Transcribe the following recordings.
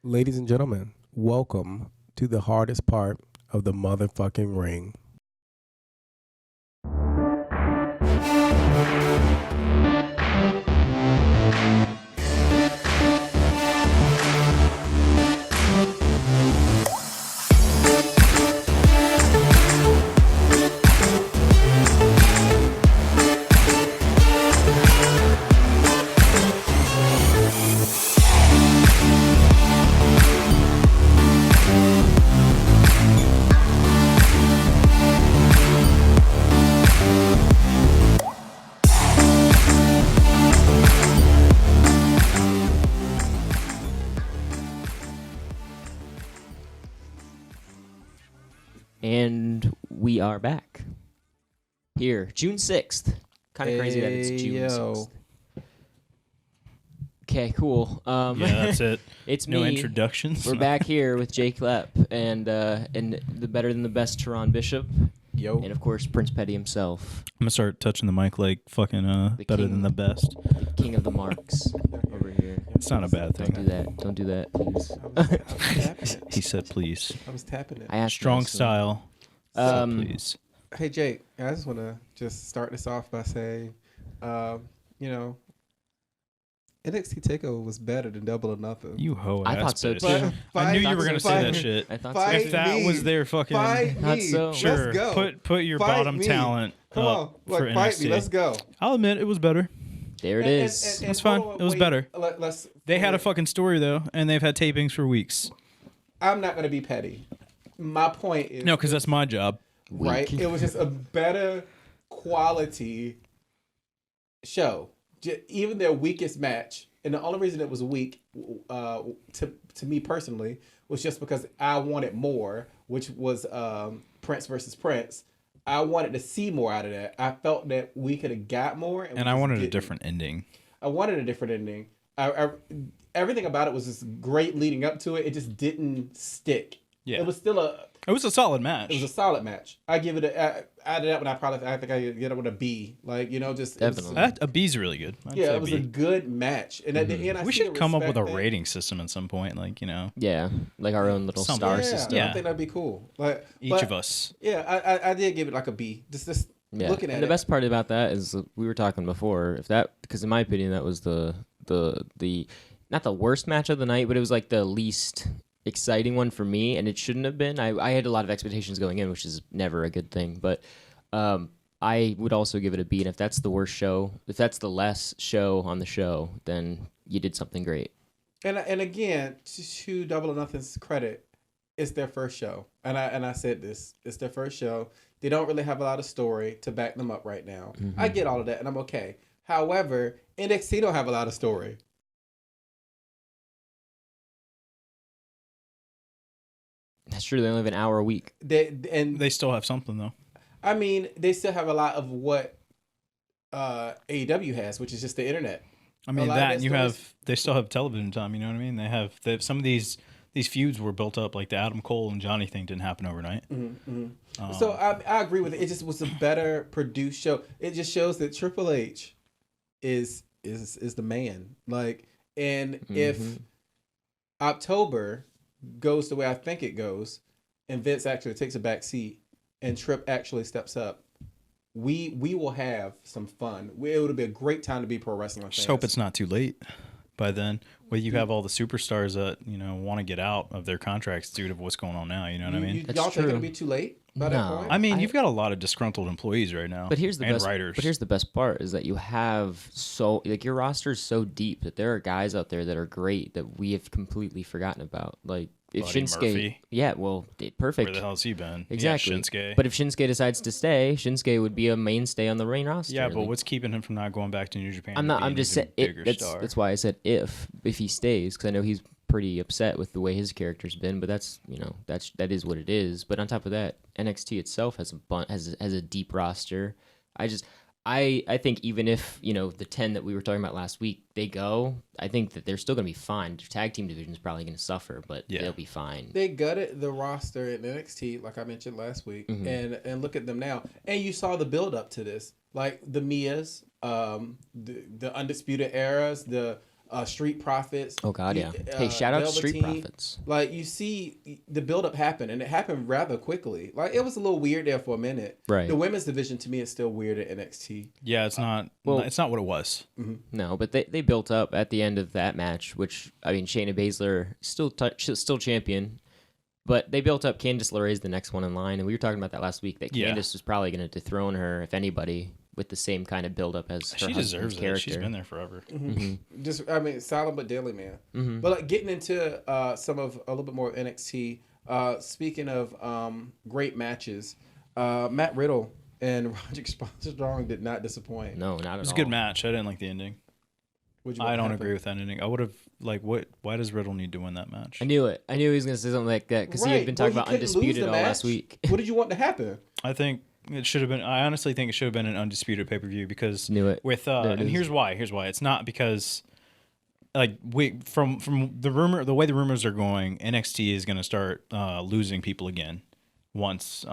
Ladies and gentlemen, welcome to the hardest part of the motherfucking ring. And we are back. Here, June 6th. Kind of crazy that it's June 6th. Okay, cool. Yeah, that's it. It's no me. introductions. We're back here with Jake Lepp and the better than the best Teron Bishop. Yo. And of course, Prince Petty himself. I'm gonna start touching the mic like fucking better than the best. The king of the marks over here. It's not a bad thing. Don't do that. Don't do that, please. I was tapping it. He said please. I was tapping it. I asked Strong nicely. style. Please. Hey, Jake, I just want to start this off by saying, NXT TakeOver was better than Double or Nothing. You hoe I ass thought so, bitch. too. I knew you were gonna say Fight that me. shit. I thought Fight so. If that me. was their fucking Fight Not me. so. sure, Let's go. put your Fight bottom me. talent Come up on. for Like, fight NXT. me. Let's go. I'll admit it was better. There it is. That's fine. It was better. Let's. They had a fucking story though, and they've had tapings for weeks. I'm not going to be petty. My point is. No, because that's my job. Right? It was just a better quality show. Even their weakest match, and the only reason it was weak, to me personally, was just because I wanted more, which was Prince versus Prince. I wanted to see more out of that. I felt that we could have got more, And I wanted a different ending. I wanted a different ending. Everything about it was just great leading up to it. It just didn't stick. Yeah. It was still It was a solid match. It was a solid match. I give it out of that one. I think I get it with a B. Like, just Definitely. A B's really good. I'd say it was B. a good match. And at the end, We should come up with a rating system at some point, Yeah, like our own little Something. star Yeah, system. Yeah. I think that'd be cool. Like Each of us. Yeah, I did give it like a B. Just Yeah, looking at and the it. best part about that is we were talking before. Because in my opinion, that was the not the worst match of the night, but it was like the least exciting one for me, and it shouldn't have been. I had a lot of expectations going in, which is never a good thing. But I would also give it a B. And if that's the worst show, if that's the less show on the show, then you did something great. And again, to Double or Nothing's credit, it's their first show. And I said this, it's their first show. They don't really have a lot of story to back them up right now. I get all of that, and I'm okay. However, NXT don't have a lot of story. That's true. They only have an hour a week. They still have something though. I mean, they still have a lot of what AEW has, which is just the internet. I mean lot of that, their and you stories- have they still have television time. You know what I mean? They have some of these feuds were built up, like the Adam Cole and Johnny thing didn't happen overnight. So I agree with it. It just was a better produced show. It just shows that Triple H is the man. Like, and if October goes the way I think it goes, and Vince actually takes a back seat, and Trip actually steps up, we will have some fun. It would be a great time to be pro wrestling fans. Just hope it's not too late by then. Well, you have all the superstars that want to get out of their contracts due to what's going on now. You know what I mean? That's Y'all think true. it'll be too late by that No. point? I mean, you've got a lot of disgruntled employees right now. But here's the best. writers. But here's the best part is that you have your roster is so deep that there are guys out there that are great that we have completely forgotten about. Like if Buddy Shinsuke, Murphy. yeah, well, perfect. Where the hell has he been? Exactly. Yeah, Shinsuke. But if Shinsuke decides to stay, Shinsuke would be a mainstay on the main roster. Yeah, but Like, what's keeping him from not going back to New Japan? I'm and not. being I'm just even saying. bigger star? That's why I said if he stays, because I know he's pretty upset with the way his character's been. But that is what it is. But on top of that, NXT itself has a deep roster. I think even if the 10 that we were talking about last week they go, I think that they're still going to be fine. The tag team division is probably going to suffer, but they'll be fine. They gutted the roster in NXT, like I mentioned last week, and look at them now. And you saw the build up to this, like the Mias, the Undisputed Eras, the Street Profits. Oh God, yeah. Hey, shout out to Street Profits. Like you see the buildup happen, and it happened rather quickly. Like it was a little weird there for a minute. Right. The women's division to me is still weird at NXT. Yeah, it's not. It's not what it was. No, but they built up at the end of that match, which I mean, Shayna Baszler still champion, but they built up. Candice LeRae's the next one in line, and we were talking about that last week. That Candice was probably going to dethrone her if anybody, with the same kind of build up as her she deserves character. it. She's been there forever. Just I mean, silent but deadly, man. But like getting into a little bit more of NXT. Speaking of great matches, Matt Riddle and Roderick Strong did not disappoint. No, not at all. It was a good match. I didn't like the ending. I don't agree with that ending. I would have why does Riddle need to win that match? I knew it. I knew he was going to say something like that because he had been talking about Undisputed all last week. What did you want to happen? I think it should have been. I honestly think it should have been an Undisputed pay-per-view because Knew it. with and here's why. It's not because like from the way the rumors are going, NXT is going to start losing people again once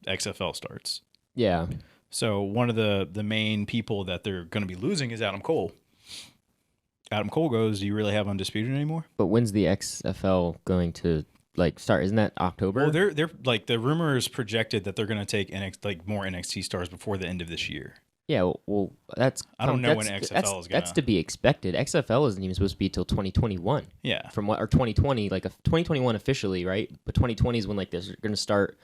XFL starts. Yeah. So one of the main people that they're going to be losing is Adam Cole. Adam Cole goes, do you really have Undisputed anymore? But when's the XFL going to start? Isn't that October? Well, they're like the rumors projected that they're going to take more NXT stars before the end of this year. Yeah, well, that's I don't know when XFL is going to. That's to be expected. XFL isn't even supposed to be till 2021. Yeah. Or 2020, 2021 officially, right? But 2020 is when they're going to start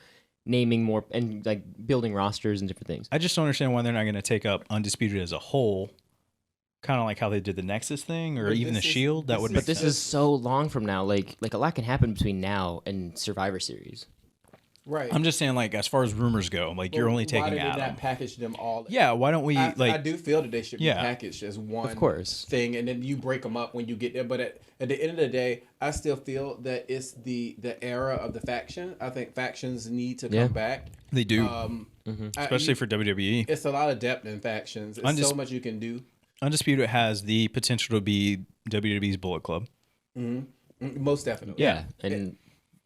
naming more and building rosters and different things. I just don't understand why they're not going to take up Undisputed as a whole, kind of like how they did the Nexus thing or even the Shield. That would make sense. But this is so long from now. Like a lot can happen between now and Survivor Series. Right. I'm just saying, as far as rumors go, you're only taking Adam. Why did they not package them all? Yeah, why don't we, I do feel that they should be packaged as one thing, and then you break them up when you get there. But at the end of the day, I still feel that it's the era of the faction. I think factions need to come back. They do. Especially for WWE. It's a lot of depth in factions. It's so much you can do. Undisputed has the potential to be WWE's Bullet Club. Most definitely. Yeah.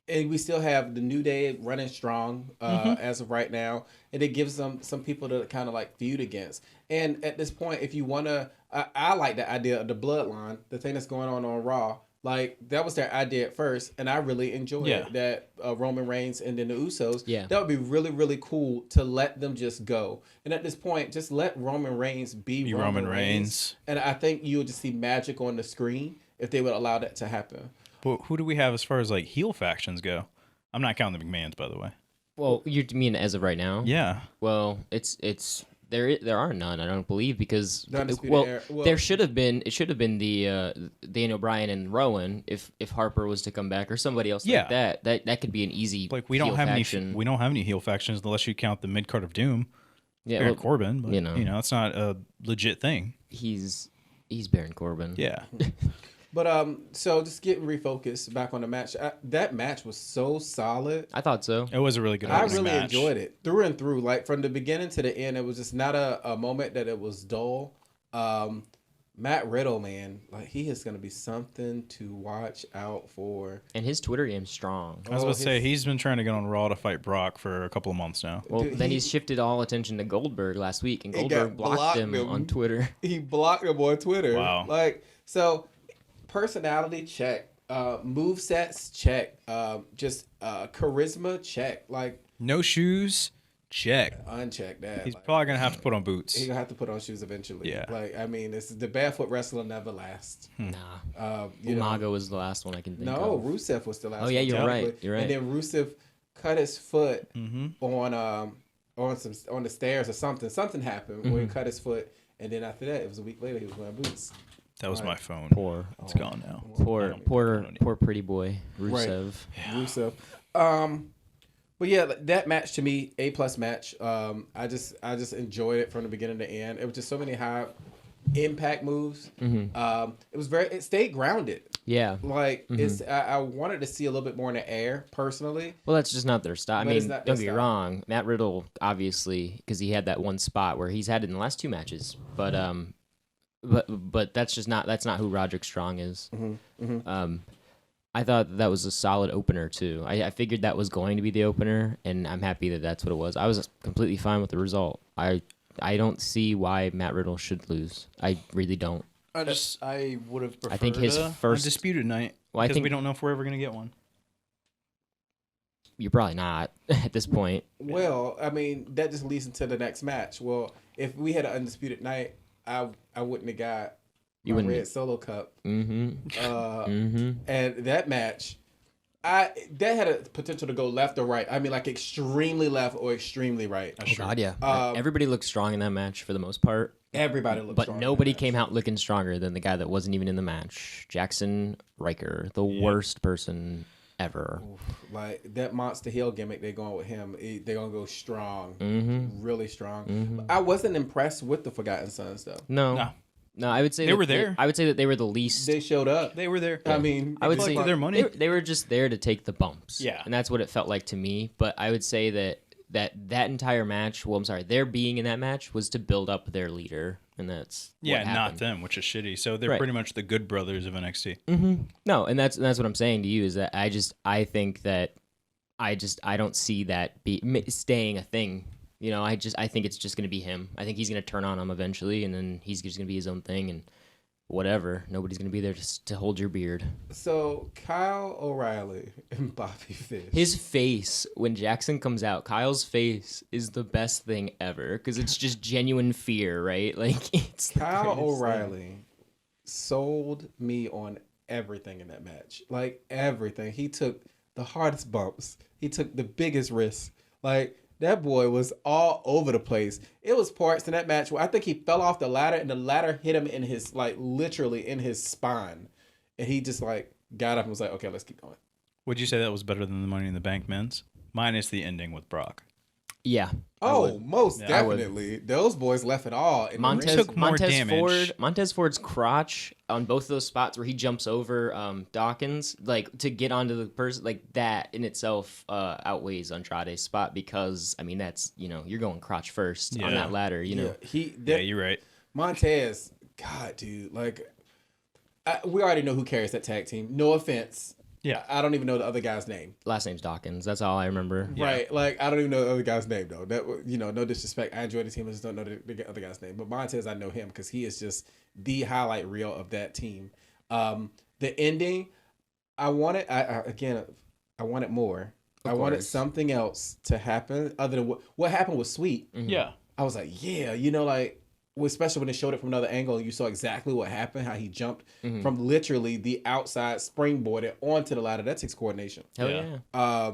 And we still have the New Day running strong as of right now. And it gives them some people to kind of feud against. And at this point, if you want to, I like the idea of the Bloodline, the thing that's going on Raw. That was their idea at first. And I really enjoyed it. That Roman Reigns and then the Usos. Yeah. That would be really, really cool to let them just go. And at this point, just let Roman Reigns be Roman Reigns. And I think you'll just see magic on the screen if they would allow that to happen. But who do we have as far as heel factions go? I'm not counting the McMahons, by the way. Well, you mean as of right now? Yeah. Well, it's there are none. I don't believe because there should have been. It should have been the Daniel Bryan and Rowan if Harper was to come back or somebody else like that. That could be an easy. We don't have faction. We don't have any heel factions unless you count the mid card of Doom. Yeah, Baron Corbin. But, it's not a legit thing. He's Baron Corbin. Yeah. But so just getting refocused back on the match. That match was so solid. I thought so. It was a really good match. I really enjoyed it through and through. From the beginning to the end, it was just not a moment that it was dull. Matt Riddle, man, he is going to be something to watch out for. And his Twitter game's strong. I was about to say, he's been trying to get on Raw to fight Brock for a couple of months now. Well, dude, then he's shifted all attention to Goldberg last week, and Goldberg blocked him on Twitter. He blocked him on Twitter. Wow. So... Personality check, movesets check, just charisma check. No shoes, check. Uncheck that. He's probably gonna have to put on boots. He's gonna have to put on shoes eventually. Yeah. This the barefoot wrestler never lasts. Nah. Umaga was the last one I can think of. No, Rusev was the last. Oh yeah, one, you're right. You're right. And then Rusev cut his foot on the stairs or something. Something happened where he cut his foot, and then after that, it was a week later he was wearing boots. That was my phone. It's gone now. Poor pretty boy Rusev. Right. Yeah. Rusev. But yeah, that match to me, A+ match. I just enjoyed it from the beginning to end. It was just so many high impact moves. It stayed grounded. Yeah. It's I wanted to see a little bit more in the air personally. Well, that's just not their style. I mean, don't get me wrong. Matt Riddle, obviously, because he had that one spot where he's had it in the last two matches, but that's not who Roderick Strong is. I thought that was a solid opener too. I figured that was going to be the opener, and I'm happy that that's what it was. I was completely fine with the result. I don't see why Matt Riddle should lose. I really don't. I would have preferred I think his first undisputed night because we don't know if we're ever gonna get one. You're probably not at this point. Well, I mean, that just leads into the next match. Well, if we had an undisputed night, I wouldn't have got my red Solo Cup. And that match, that had a potential to go left or right. I mean, like extremely left or extremely right. Oh God, yeah. Everybody looked strong in that match for the most part. Everybody looked strong. But nobody came out looking stronger than the guy that wasn't even in the match. Jackson Riker, the worst person ever. Like that Monster Hill gimmick, they're going with him. They're gonna go strong, really strong. I wasn't impressed with the Forgotten Sons though. No. I would say they were there. I would say that they were the least. They showed up. They were there. I mean, I would say their money. They were just there to take the bumps. Yeah, and that's what it felt like to me. But I would say that entire match. Well, I'm sorry, their being in that match was to build up their leader, and that's what happened. Not them, which is shitty. So they're pretty much the good brothers of NXT. No, and that's what I'm saying to you is that I think that I don't see that staying a thing. You know, I think it's just gonna be him. I think he's gonna turn on him eventually, and then he's just gonna be his own thing and whatever. Nobody's gonna be there to hold your beard. So Kyle O'Reilly and Bobby Fish. His face when Jackson comes out, Kyle's face is the best thing ever because it's just genuine fear, right? Like it's Kyle O'Reilly sold me on everything in that match. Like everything. He took the hardest bumps. He took the biggest risks. Like that boy was all over the place. It was parts in that match where I think he fell off the ladder and the ladder hit him in his, like, literally in his spine. And he just, like, got up and was like, okay, let's keep going. Would you say that was better than the Money in the Bank men's? Minus the ending with Brock. Yeah. Oh, most definitely. Those boys left it all. Montez Ford's crotch on both of those spots where he jumps over Dawkins, like to get onto the person, like that in itself outweighs Andrade's spot because I mean that's you're going crotch first on that ladder, Yeah, you're right. Montez, God, dude, like we already know who carries that tag team. No offense. Yeah, I don't even know the other guy's name. Last name's Dawkins. That's all I remember. Right, like I don't even know the other guy's name though. That no disrespect. I enjoy the team. I just don't know the other guy's name. But Montez, I know him because he is just the highlight reel of that team. The ending, I wanted. I wanted more. I wanted something else to happen other than what happened was sweet. Mm-hmm. Yeah, I was like, yeah, like. Especially when they showed it from another angle, you saw exactly what happened, how he jumped from literally the outside springboarded onto the ladder. That takes coordination. Hell yeah.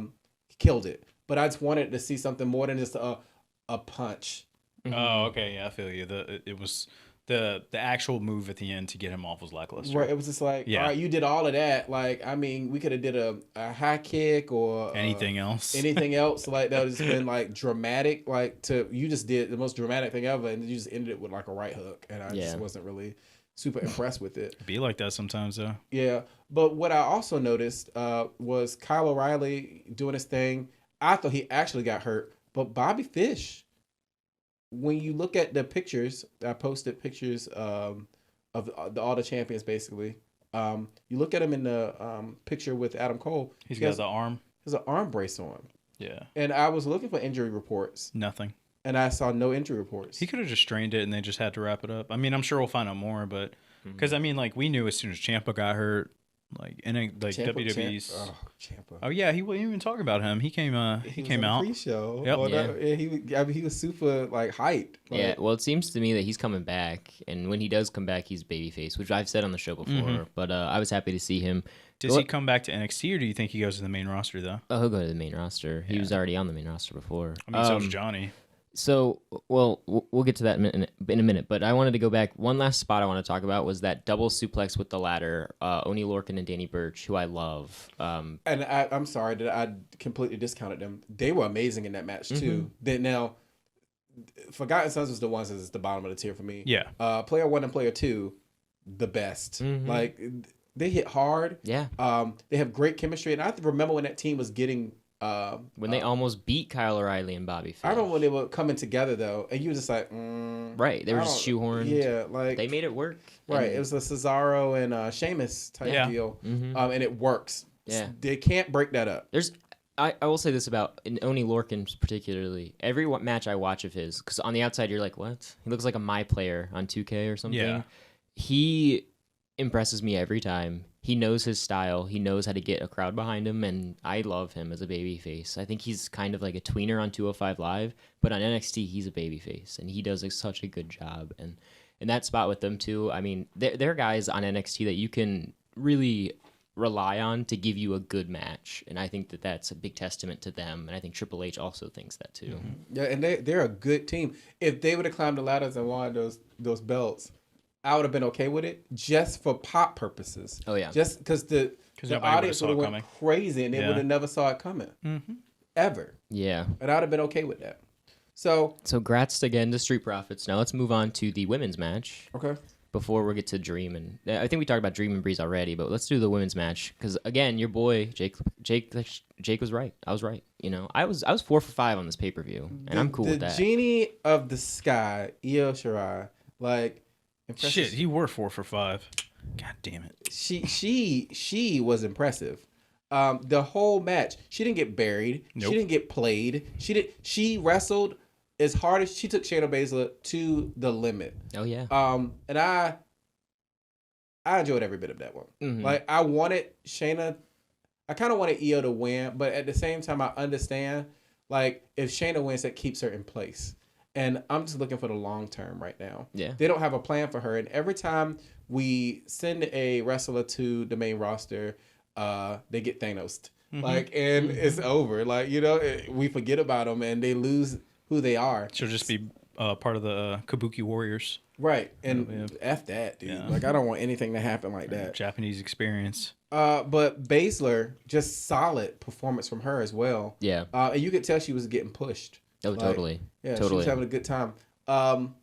He killed it. But I just wanted to see something more than just a punch. Oh, okay. Yeah, I feel you. It was the actual move at the end to get him off was lackluster. Right. It was just like, all right, you did all of that. Like, I mean, we could have did a high kick or anything else. Anything else like that would just been like dramatic. Like you just did the most dramatic thing ever, and you just ended it with like a right hook, and I just wasn't really super impressed with it. Be like that sometimes though. Yeah, but what I also noticed was Kyle O'Reilly doing his thing. I thought he actually got hurt, but Bobby Fish. When you look at the pictures, I posted pictures of all the champions basically. You look at him in the picture with Adam Cole. He got the arm. There's an arm brace on. Yeah. And I was looking for injury reports. Nothing. And I saw no injury reports. He could have just strained it and they just had to wrap it up. I mean, I'm sure we'll find out more, but because I mean, like we knew as soon as Ciampa got hurt. WWE's. Ciampa. Oh yeah, we didn't even talk about him. He came out. Pre-show. Yep. He was super like hyped. Yeah. Well, it seems to me that he's coming back, and when he does come back, he's babyface, which I've said on the show before. Mm-hmm. But I was happy to see him. Does he come back to NXT, or do you think he goes to the main roster though? Oh, he'll go to the main roster. He was already on the main roster before. I mean, so was Johnny. So, well, we'll get to that in a minute, but I wanted to go back. One last spot I want to talk about was that double suplex with the ladder, Oney Lorcan and Danny Burch, who I love. And I'm sorry that I completely discounted them. They were amazing in that match, too. Now, Forgotten Sons was the ones that's the bottom of the tier for me. Yeah. Player 1 and Player 2, the best. Like, they hit hard. Yeah. They have great chemistry. And I remember when that team was getting... when they almost beat Kyle O'Reilly and Bobby Fish. I remember when they were coming together though, and you were just like, right? They were just shoehorned. Yeah, like they made it work. Right, it was a Cesaro and Sheamus type deal, and it works. Yeah, they can't break that up. I will say this about Oney Lorcan particularly. Every match I watch of his, because on the outside you're like, what? He looks like a My player on 2K or something. Yeah. he impresses me every time. He knows his style. He knows how to get a crowd behind him, and I love him as a babyface. I think he's kind of like a tweener on 205 Live, but on NXT, he's a babyface, and he does such a good job. And in that spot with them, too, I mean, there are guys on NXT that you can really rely on to give you a good match, and I think that's a big testament to them, and I think Triple H also thinks that, too. Yeah, and they're a good team. If they would have climbed the ladders and won those belts, I would have been okay with it just for pop purposes. Oh, yeah. Just because the audience would have went crazy and they would have never saw it coming. Ever. Yeah. And I would have been okay with that. So grats again to Street Profits. Now let's move on to the women's match. Okay. Before we get to Dream. And I think we talked about Dream and Breeze already, but let's do the women's match. Because, again, your boy, Jake was right. I was right. You know, I was 4 for 5 on this pay-per-view, and I'm cool with that. The Genie of the Sky, Io Shirai, like... Shit, he were 4 for 5. God damn it. She was impressive. The whole match, she didn't get buried. Nope. She didn't get played. She wrestled as hard as she took Shayna Baszler to the limit. Oh yeah. And I enjoyed every bit of that one. Mm-hmm. Like I wanted Shayna, I kind of wanted Io to win, but at the same time I understand like if Shayna wins, that keeps her in place. And I'm just looking for the long term right now. Yeah. They don't have a plan for her. And every time we send a wrestler to the main roster, they get Thanos'd. Like, and it's over. Like, you know, we forget about them and they lose who they are. She'll just be part of the Kabuki Warriors. Right. And F that, dude. Yeah. Like, I don't want anything to happen like that. Japanese experience. But Baszler, just solid performance from her as well. Yeah. And you could tell she was getting pushed. Oh, like, totally. Yeah, totally. She was having a good time. Candice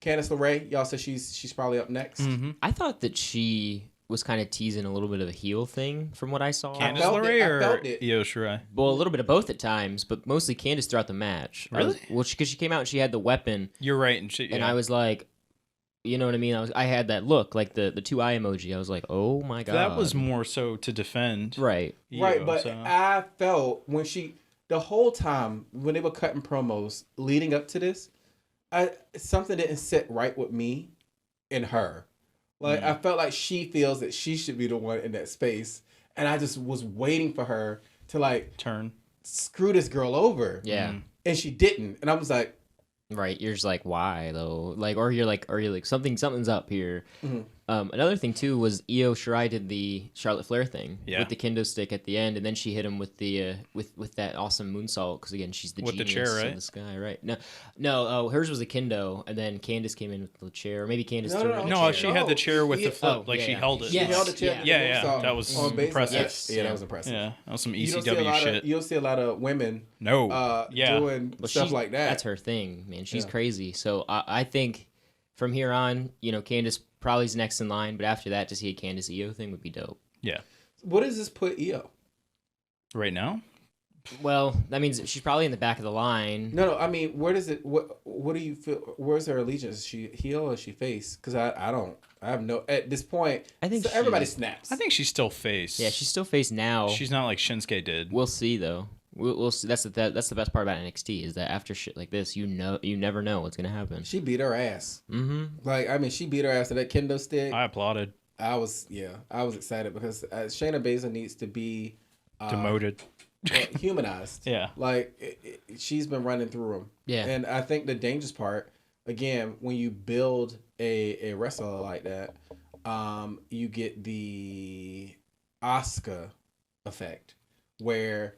LeRae, y'all said she's probably up next. Mm-hmm. I thought that she was kind of teasing a little bit of a heel thing from what I saw. Candice LeRae or Io Shirai? Well, a little bit of both at times, but mostly Candice throughout the match. Really? Because she came out and she had the weapon. You're right. And I was like, you know what I mean? I had that look, like the 2 eye emoji. I was like, oh my God. That was more so to defend. Right. Io, right, but I felt when the whole time when they were cutting promos leading up to this, something didn't sit right with me and her. Like I felt like she feels that she should be the one in that space, and I just was waiting for her to like turn, screw this girl over. Yeah, and she didn't, and I was like, right. You're just like, why though? Like, or you're like something's up here. Mm-hmm. Another thing too was Io Shirai did the Charlotte Flair thing with the kendo stick at the end, and then she hit him with the with that awesome moonsault because again she's the with genius the chair, right? In the sky, right? No. Hers was a kendo, and then Candice came in with the chair, or maybe Candice. No, she had the chair with the flip, she held it. Yes. She held the chair. Yeah. That was impressive. Yes. Yeah, that was impressive. Yeah, that was some ECW shit. You don't see a lot of women. Doing stuff like that. That's her thing, man. She's crazy. So I think from here on, Candice probably's next in line, but after that, to see a Candice Io thing would be dope. Yeah. What does this put Io? Right now? Well, that means she's probably in the back of the line. No. I mean, where does it? What do you feel? Where's her allegiance? Is she heel or is she face? Because I don't. I have no. At this point, I think everybody snaps. I think she's still face. Yeah, she's still face now. She's not like Shinsuke did. We'll see though. We'll see. That's the best part about NXT is that after shit like this, you never know what's gonna happen. She beat her ass. Mm-hmm. Like I mean, she beat her ass to that kendo stick. I applauded. I was excited because Shayna Baszler needs to be demoted, humanized. Yeah, like she's been running through them. Yeah, and I think the dangerous part again when you build a wrestler like that, you get the Asuka effect where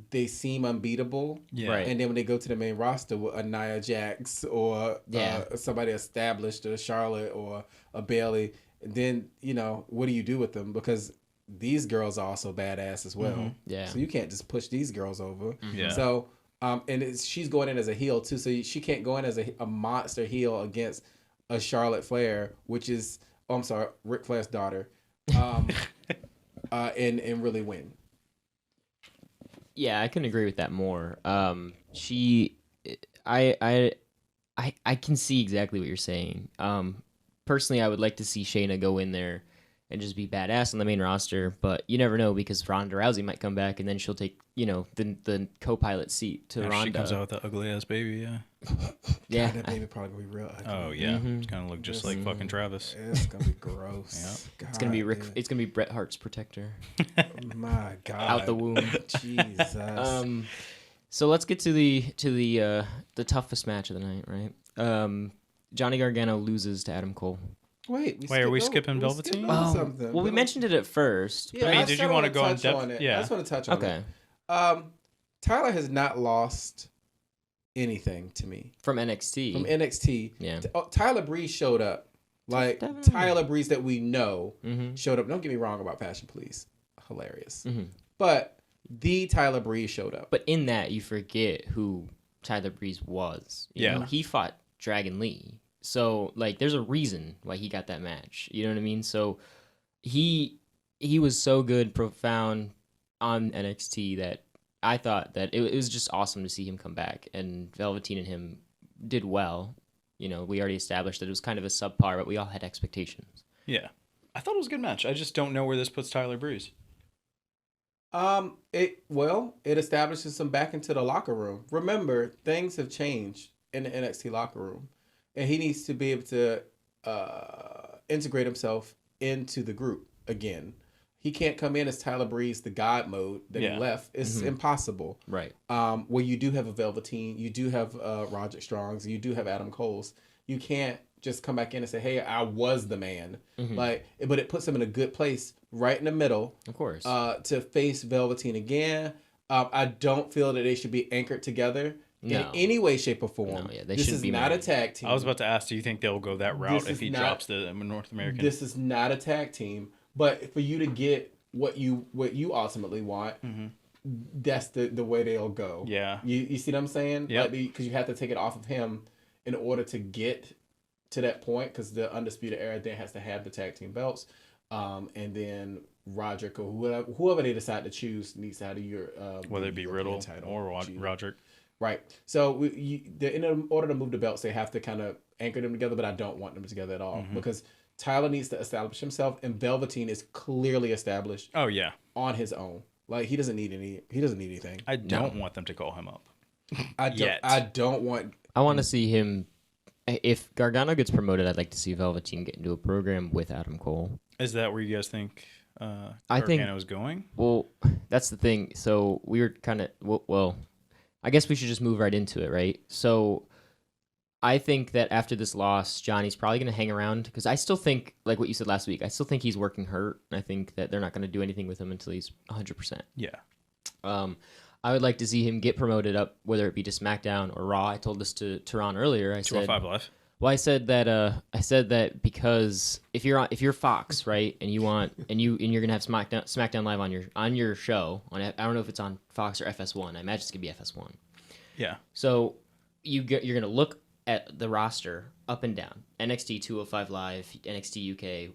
they seem unbeatable, right? And then when they go to the main roster with a Nia Jax or somebody established, a Charlotte or a Bayley, then what do you do with them? Because these girls are also badass as well. Mm-hmm. Yeah. So you can't just push these girls over. Mm-hmm. Yeah. So and she's going in as a heel too, so she can't go in as a monster heel against a Charlotte Flair, which is Ric Flair's daughter, and really win. Yeah, I can agree with that more. I can see exactly what you're saying. Personally, I would like to see Shayna go in there and just be badass on the main roster. But you never know because Ronda Rousey might come back and then she'll take, the co-pilot seat to Ronda. She comes out with that ugly ass baby, yeah. Yeah. God, that baby probably gonna be real ugly. Oh yeah, it's gonna look just like fucking Travis. It's gonna be gross. Yeah. It's gonna be It's gonna be Bret Hart's protector. My God. Out the womb. Jesus. So let's get to the toughest match of the night, right? Johnny Gargano loses to Adam Cole. Wait, are we skipping Velveteen? Something. Well, we mentioned it at first. Yeah, I mean, did you want to go in touch depth? on it? Yeah. I just want to touch on it. Tyler has not lost anything to me From NXT. from NXT. Yeah. Tyler Breeze showed up. Like Definitely. Tyler Breeze that we know Mm-hmm. showed up. Don't get me wrong about Passion Please. Hilarious. Mm-hmm. But the Tyler Breeze showed up. But in that, you forget who Tyler Breeze was. You know, he fought Dragon Lee. So, like, there's a reason why he got that match. You know what I mean? So, he was so good, profound on NXT that I thought that it was just awesome to see him come back. And Velveteen and him did well. You know, we already established that it was kind of a subpar, but we all had expectations. Yeah. I thought it was a good match. I just don't know where this puts Tyler Breeze. It establishes him back into the locker room. Remember, things have changed in the NXT locker room, and he needs to be able to integrate himself into the group again. He can't come in as Tyler Breeze, the God mode that he left. It's impossible. Right. Where you do have a Velveteen, you do have Roderick Strongs, you do have Adam Cole's. You can't just come back in and say, "Hey, I was the man." But it puts him in a good place, right in the middle. Of course. To face Velveteen again. I don't feel that they should be anchored together in any way, shape, or form. No, yeah, this is not a tag team. I was about to ask, do you think they'll go that route if he drops the North American? This is not a tag team. But for you to get what you ultimately want, that's the way they'll go. Yeah. You see what I'm saying? Yeah. Because you have to take it off of him in order to get to that point. Because the Undisputed Era then has to have the tag team belts, and then Roderick or whoever they decide to choose needs to have your whether it be Riddle title or Roderick. Right. So in order to move the belts, they have to kind of anchor them together. But I don't want them together at all because Tyler needs to establish himself, and Velveteen is clearly established. Oh yeah, on his own. Like he doesn't need anything. I don't want them to call him up. I don't want. I want to see him. If Gargano gets promoted, I'd like to see Velveteen get into a program with Adam Cole. Is that where you guys think I think Gargano's going? Well, that's the thing. So we were kind of well. I guess we should just move right into it, right? So I think that after this loss, Johnny's probably going to hang around because I still think, like what you said last week, I still think he's working hurt. I think that they're not going to do anything with him until he's 100%. Yeah. I would like to see him get promoted up, whether it be to SmackDown or Raw. I told this to Ron earlier. I said 205 Live. Well, I said that because if you're Fox, right, and you're gonna have SmackDown Live on your show I don't know if it's on Fox or FS1. I imagine it's gonna be FS1. Yeah. So you're gonna look at the roster up and down. NXT 205 Live, NXT UK,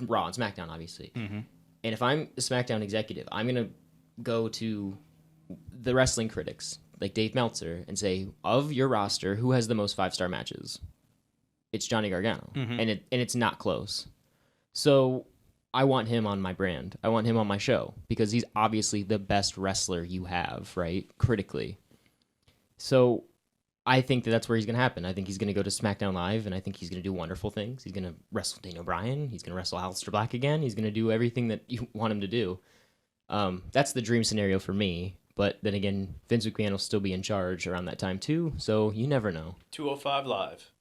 Raw and SmackDown, obviously. Mm-hmm. And if I'm a SmackDown executive, I'm gonna go to the wrestling critics like Dave Meltzer and say, of your roster, who has the most 5-star matches? It's Johnny Gargano, and it's not close. So I want him on my brand. I want him on my show because he's obviously the best wrestler you have, right? Critically. So I think that's where he's going to happen. I think he's going to go to SmackDown Live, and I think he's going to do wonderful things. He's going to wrestle Daniel Bryan. He's going to wrestle Aleister Black again. He's going to do everything that you want him to do. That's the dream scenario for me. But then again, Vince McMahon will still be in charge around that time too, so you never know. 205 Live.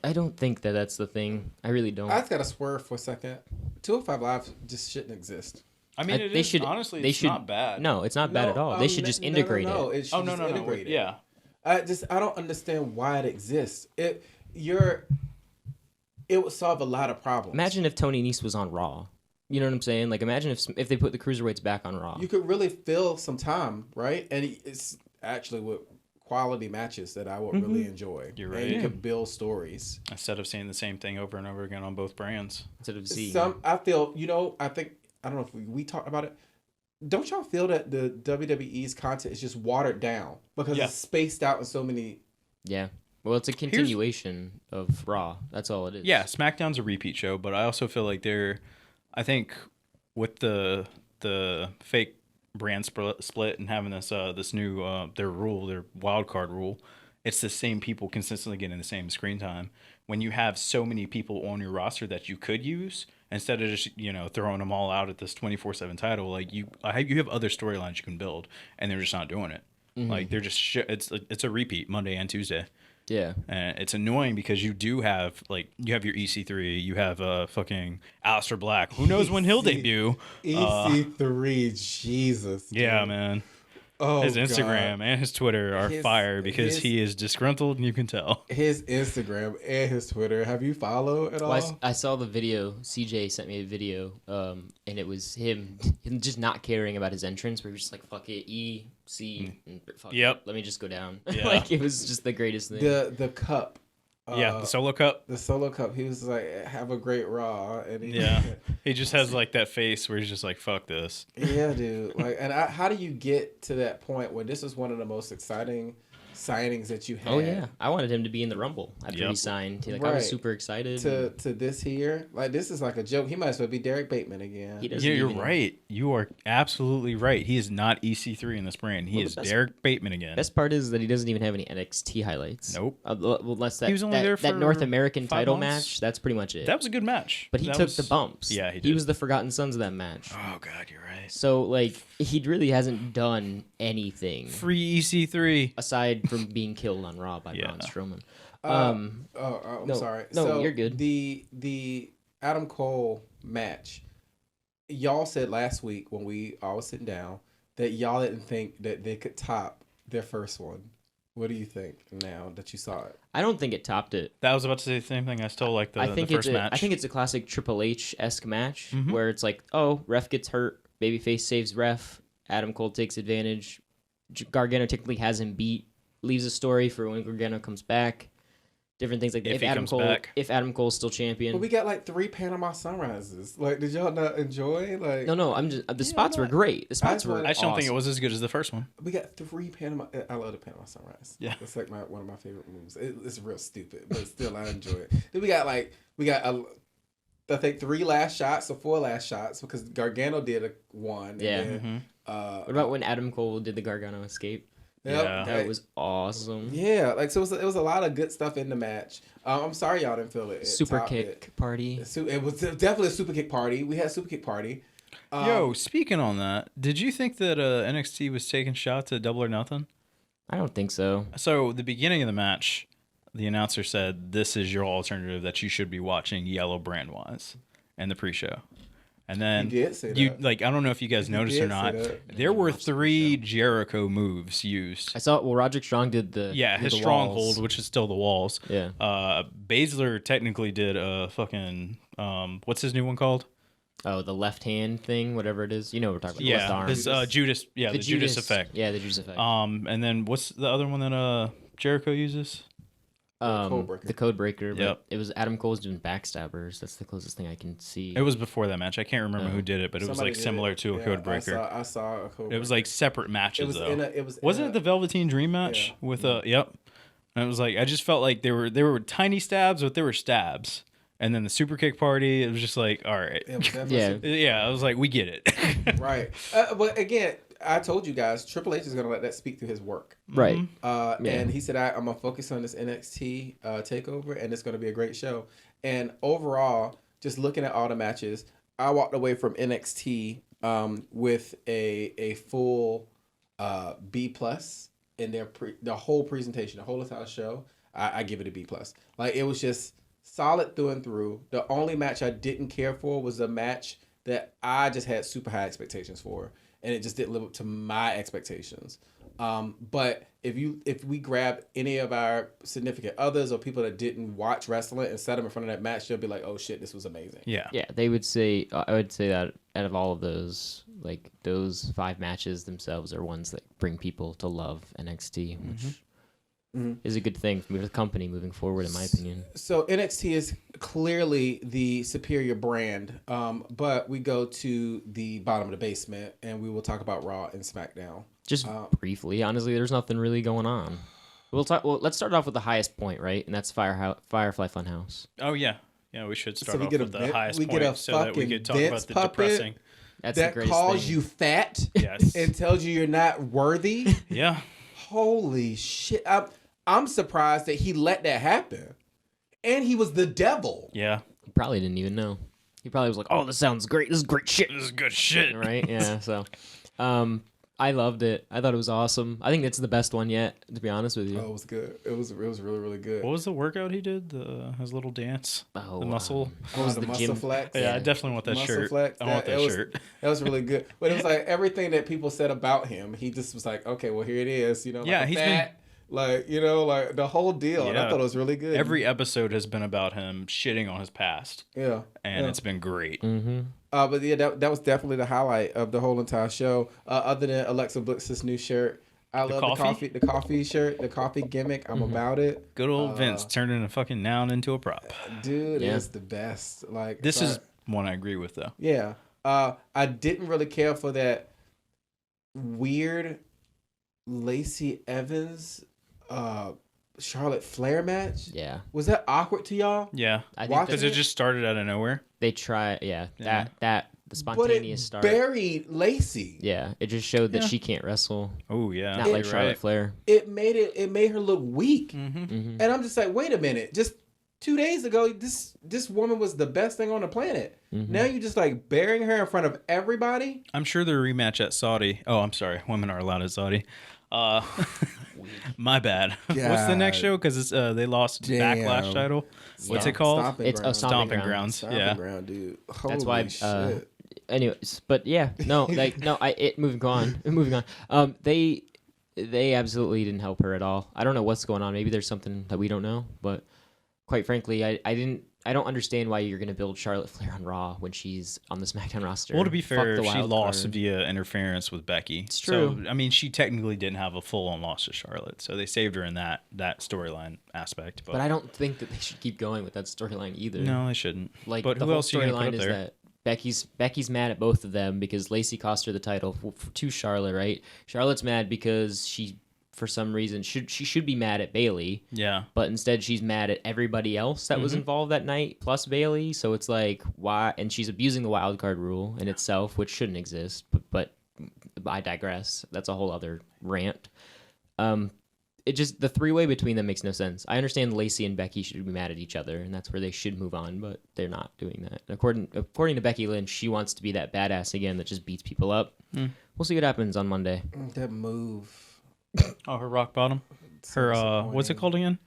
I don't think that that's the thing. I really don't. I just got to swerve for a second. 205 Live just shouldn't exist. I mean, honestly, it's not bad. No, it's not bad at all. They should just integrate it. It should just integrate it. Yeah. I don't understand why it exists. It would solve a lot of problems. Imagine if Tony Nese was on Raw. You know what I'm saying? Like, imagine if they put the cruiserweights back on Raw. You could really fill some time, right? And it's actually with quality matches that I would really enjoy. You're right. And you could build stories Instead of saying the same thing over and over again on both brands. Instead of Z. I feel, I don't know if we talked about it. Don't y'all feel that the WWE's content is just watered down because it's spaced out in so many? Yeah. Well, it's a continuation of Raw. That's all it is. Yeah, SmackDown's a repeat show, but I also feel like they're I think with the fake brand split and having this new their wild card rule, it's the same people consistently getting the same screen time. When you have so many people on your roster that you could use, instead of just throwing them all out at this 24/7 title, like you have other storylines you can build, and they're just not doing it. Like they're just it's a repeat Monday and Tuesday. Yeah, And it's annoying because you do have you have your EC3, you have fucking Aleister Black. Who knows when he'll debut? EC3, Jesus. Yeah, dude. man. Oh, His Instagram God. and his Twitter are fire because he is disgruntled, and you can tell. His Instagram and his Twitter. Have you followed at all? well, I saw the video. CJ sent me a video, and it was him just not caring about his entrance. Where he was just like, "Fuck it, E, C, and fuck Yep. it. Let me just go down." Yeah. Like it was just the greatest thing. The cup. The solo cup. The solo cup. He was like, "Have a great Raw," and He just has like that face where he's just like, "Fuck this." Yeah, dude. Like, and how do you get to that point where this is one of the most exciting signings that you had? Oh yeah, I wanted him to be in the Rumble after he Yep. signed. Like I was super excited. To this here. Like, this is like a joke. He might as well be Derek Bateman again. He doesn't Yeah, you're even- right. You are absolutely right. He is not EC3 in this brand. He is Derek Bateman again. Best part is that he doesn't even have any NXT highlights. Nope. Well, less that He was only there that for North American 5 title months. match. That's pretty much it. That was a good match. But he That took was- the bumps. Yeah, he He did. was the Forgotten Sons of that match. Oh God, you're right. So like he really hasn't done anything Free EC3. aside from being killed on Raw by Yeah. Braun Strowman. I'm no, sorry. no, So you're good. The Adam Cole match. Y'all said last week when we all was sitting down that y'all didn't think that they could top their first one. What do you think now that you saw it? I don't think it topped it. That was about to say the same thing. I still like the first match. I think it's a classic Triple H-esque match Mhm. where it's like, oh, ref gets hurt, babyface saves ref, Adam Cole takes advantage, Gargano technically has him beat, leaves a story for when Gargano comes back, different things like that. If he comes back. If Adam Cole's still champion. But we got like 3 Panama Sunrises. Like, did y'all not enjoy? Like, No, I'm just the spots were great. The spots were. I just don't think it awesome. was as good as the first one. we got 3 Panama. I love the Panama Sunrise. Yeah. It's like one of my favorite moves. It's real stupid, but still I enjoy it. Then we got I think 3 last shots or 4 last shots because Gargano did one. Yeah. And then, Mm-hmm. What about when Adam Cole did the Gargano escape? yep, Yeah. That was awesome. Yeah, like so it was a lot of good stuff in the match. I'm sorry y'all didn't feel it. Super topped kick party. It was definitely a super kick party. We had a super kick party. Yo, speaking on that, did you think that NXT was taking shots at Double or Nothing? I don't think so. So the beginning of the match, the announcer said, "This is your alternative that you should be watching yellow brand wise," and the pre-show. And then He did say that. I don't know if you guys noticed or did not. say that. There were 3 Jericho moves used. I saw. Well, Roderick Strong did the His the stronghold, walls. which is still the walls. Yeah. Baszler technically did a fucking what's his new one called? Oh, the left hand thing, whatever it is. You know what we're talking about. Yeah, left arm. his Judas. Yeah, the Judas effect. Yeah, the Judas effect. And then what's the other one that Jericho uses? Codebreaker. The code breaker. But Yep. it was Adam Cole's doing backstabbers. That's the closest thing I can see. It was before that match. I can't remember who did it, but it was Somebody like did similar it. to a Yeah, code breaker. I saw a code It was breaker. like separate matches It was though. in Wasn't it the Velveteen Dream match with Yep. And it was like I just felt like they were tiny stabs, but they were stabs. And then the super kick party, it was just like, all right. It was definitely Yeah. super- Yeah, I was like, we get it. right. But again, I told you guys, Triple H is gonna let that speak through his work. right. Yeah. Yeah. And he said, I'm going to focus on this NXT takeover, and it's going to be a great show. And overall, just looking at all the matches, I walked away from NXT with a full B+ in the whole presentation, the whole entire show. I give it a B+. Like, it was just solid through and through. The only match I didn't care for was a match that I just had super high expectations for, and it just didn't live up to my expectations. But if we grab any of our significant others or people that didn't watch wrestling and set them in front of that match, they'll be like, "Oh shit, this was amazing." Yeah. Yeah, they would say. I would say that out of all of those, like those 5 matches themselves are ones that bring people to love NXT, which is a good thing for the company moving forward, in my opinion. So NXT is clearly the superior brand, but we go to the bottom of the basement, and we will talk about Raw and SmackDown. Just briefly, honestly, there's nothing really going on. We'll talk. Well, let's start off with the highest point, right? And that's Firefly Funhouse. Oh yeah. Yeah, we should So start we off get with the highest we get a point so that we fucking could talk Vince about the puppet depressing. That's the that greatest calls thing. you fat Yes. and tells you you're not worthy. Yeah. Holy shit! I'm surprised that he let that happen, and he was the devil. Yeah. He probably didn't even know. He probably was like, "Oh, this sounds great. This is great shit." This is good shit. Right? Yeah. So, I loved it. I thought it was awesome. I think it's the best one yet, to be honest with you. Oh, it was good. It was really, really good. What was the workout he did? His little dance? Oh, the muscle? What was the the muscle gym? flex? Yeah, I definitely want that Muscle shirt. flex. I want that shirt. That was really good. But it was like everything that people said about him. He just was like, okay, well, here it is. You know, like Yeah, he's he's fat. Like, you know, like the whole deal. And I Yeah. thought it was really good. Every episode has been about him shitting on his past. Yeah. And it's been great. Mm-hmm. But yeah, that was definitely the highlight of the whole entire show. Other than Alexa Bliss's new shirt. I love the coffee shirt, the coffee gimmick. I'm about it. Good old Vince turning a fucking noun into a prop. Dude, it's the best. Like This is one I agree with, though. Yeah. I didn't really care for that weird Lacey Evans Charlotte Flair match. Yeah. Was that awkward to y'all? Yeah. I think Because it just started out of nowhere. they try. Yeah. Yeah. That the spontaneous But it start. buried Lacey. Yeah. It just showed that she can't wrestle. Oh, yeah. Not like You're Charlotte right. Flair. It made her look weak. Mm-hmm. And I'm just like, wait a minute. Just 2 days ago, this woman was the best thing on the planet. Now you just like burying her in front of everybody. I'm sure the rematch at Saudi. Oh, I'm sorry. Women are allowed at Saudi. My bad. What's the next show? Because they lost Backlash title. What's it called? Stomping Stomping Grounds. Stomping Yeah. ground, dude. That's why. Holy shit. Anyways, but yeah, no, moving on. They absolutely didn't help her at all. I don't know what's going on. Maybe there's something that we don't know. But quite frankly, I don't understand why you're gonna build Charlotte Flair on Raw when she's on the SmackDown roster. Well, to be fair, Fuck the she wild lost card. via interference with Becky. It's true. So, I mean, she technically didn't have a full-on loss to Charlotte. So they saved her in that storyline aspect. But I don't think that they should keep going with that storyline either. No, they shouldn't. Like, but the who whole else are you going to put storyline up is there? that Becky's mad at both of them because Lacey cost her the title to Charlotte, right? Charlotte's mad because she, for some reason, she should be mad at Bayley, Yeah. but instead she's mad at everybody else that was involved that night plus Bayley. So it's like, why? And she's abusing the wild card rule in itself, which shouldn't exist. But I digress. That's a whole other rant. It just, the three-way between them makes no sense. I understand Lacey and Becky should be mad at each other, and that's where they should move on, but they're not doing that. According to Becky Lynch, she wants to be that badass again that just beats people up. We'll see what happens on Monday. That move. Oh, her rock bottom. Her what's it called again?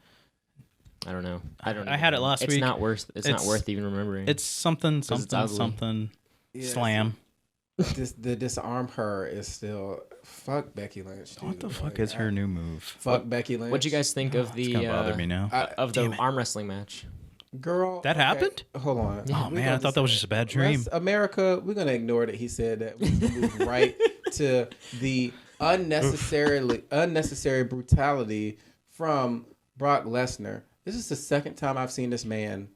I don't know. I had it last week. It's not worth even remembering. It's something it's ugly. something Yeah, slam. The disarm her is still fuck Becky Lynch. Dude. What the fuck is her new move? Fuck Becky Lynch. What'd you guys think of It's the gonna bother me now. of the arm wrestling match? Girl, That happened? Hold on. Oh man, I thought that was just a bad dream. America, we're gonna ignore that he said that. We move right to the unnecessary brutality from Brock Lesnar. This is the second time I've seen this man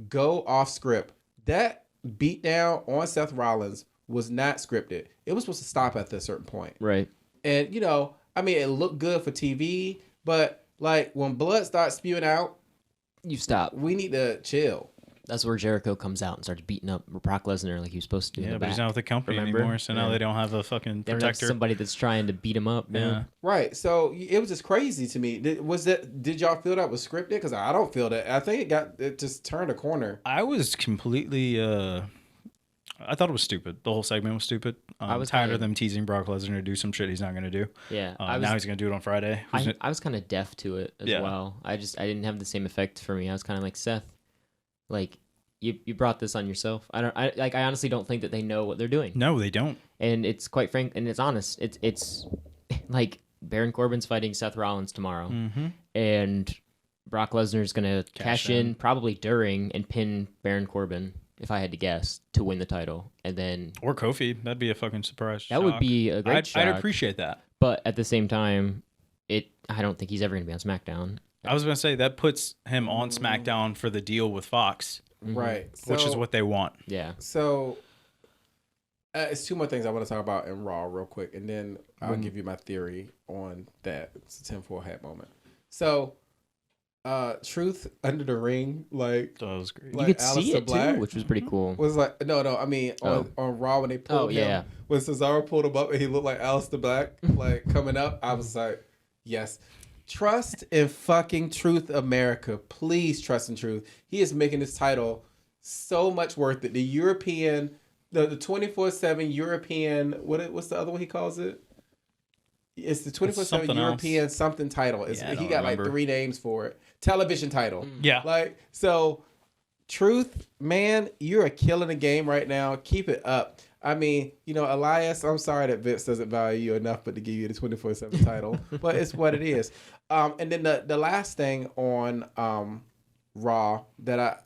go off script. That beatdown on Seth Rollins was not scripted. It was supposed to stop at a certain point. Right. And, you know, I mean, it looked good for TV, but, like, when blood starts spewing out, You stop. we need to chill. That's where Jericho comes out and starts beating up Brock Lesnar like he was supposed to. Yeah, in the but he's back. not with the company Remember? anymore, so now Yeah. they don't have a fucking They don't have protector. somebody that's trying to beat him up. Yeah. Right. So it was just crazy to me. Did y'all feel that was scripted? Because I don't feel that. I think it just turned a corner. I was completely. I thought it was stupid. The whole segment was stupid. I was tired kinda- of them teasing Brock Lesnar to do some shit he's not going to do. Yeah. Now he's going to do it on Friday. I was kind of deaf to it as Yeah. well. I didn't have the same effect for me. I was kind of like, Seth, like you brought this on yourself. I honestly don't think that they know what they're doing. No, they don't. And it's quite frank and it's honest. It's like Baron Corbin's fighting Seth Rollins tomorrow, and Brock Lesnar's gonna cash in probably during and pin Baron Corbin, if I had to guess, to win the title, and then Or Kofi. That'd be a fucking surprise. that would shock. be a great shock. I'd appreciate that. But at the same time, I don't think he's ever gonna be on SmackDown. I was going to say that puts him on SmackDown for the deal with Fox, Right. which is what they want. Yeah. So it's two more things I want to talk about in Raw real quick, and then I'll give you my theory on that. It's a tinfoil hat moment. So Truth under the ring, like That was great. You like could see Aleister it Black too, which was pretty cool. was like no, I mean on Raw when they pulled him, when Cesaro pulled him up and he looked like Aleister Black, like coming up, I was like, yes. Trust in fucking Truth, America. Please trust in Truth. He is making this title so much worth it. The European, the 24/7 European, what's the other one he calls it? It's the 24/7 European something title. He got like 3 names for it. Television title. Yeah. Like, so Truth, man, you're killing the game right now. Keep it up. I mean, Elias, I'm sorry that Vince doesn't value you enough but to give you the 24/7 title, but it's what it is. And then the last thing on Raw that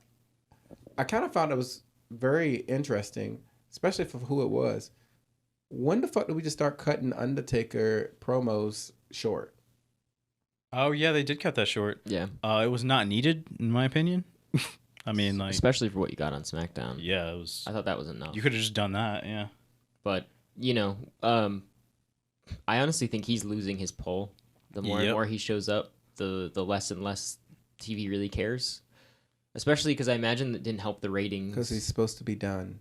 I kind of found it was very interesting, especially for who it was. When the fuck did we just start cutting Undertaker promos short? Oh yeah, they did cut that short. Yeah. It was not needed, in my opinion. I mean, like, especially for what you got on SmackDown. Yeah, it was. I thought that was enough. You could have just done that, yeah. But I honestly think he's losing his pull. The more and more he shows up, the less and less TV really cares. Especially because I imagine that didn't help the ratings. Because he's supposed to be done.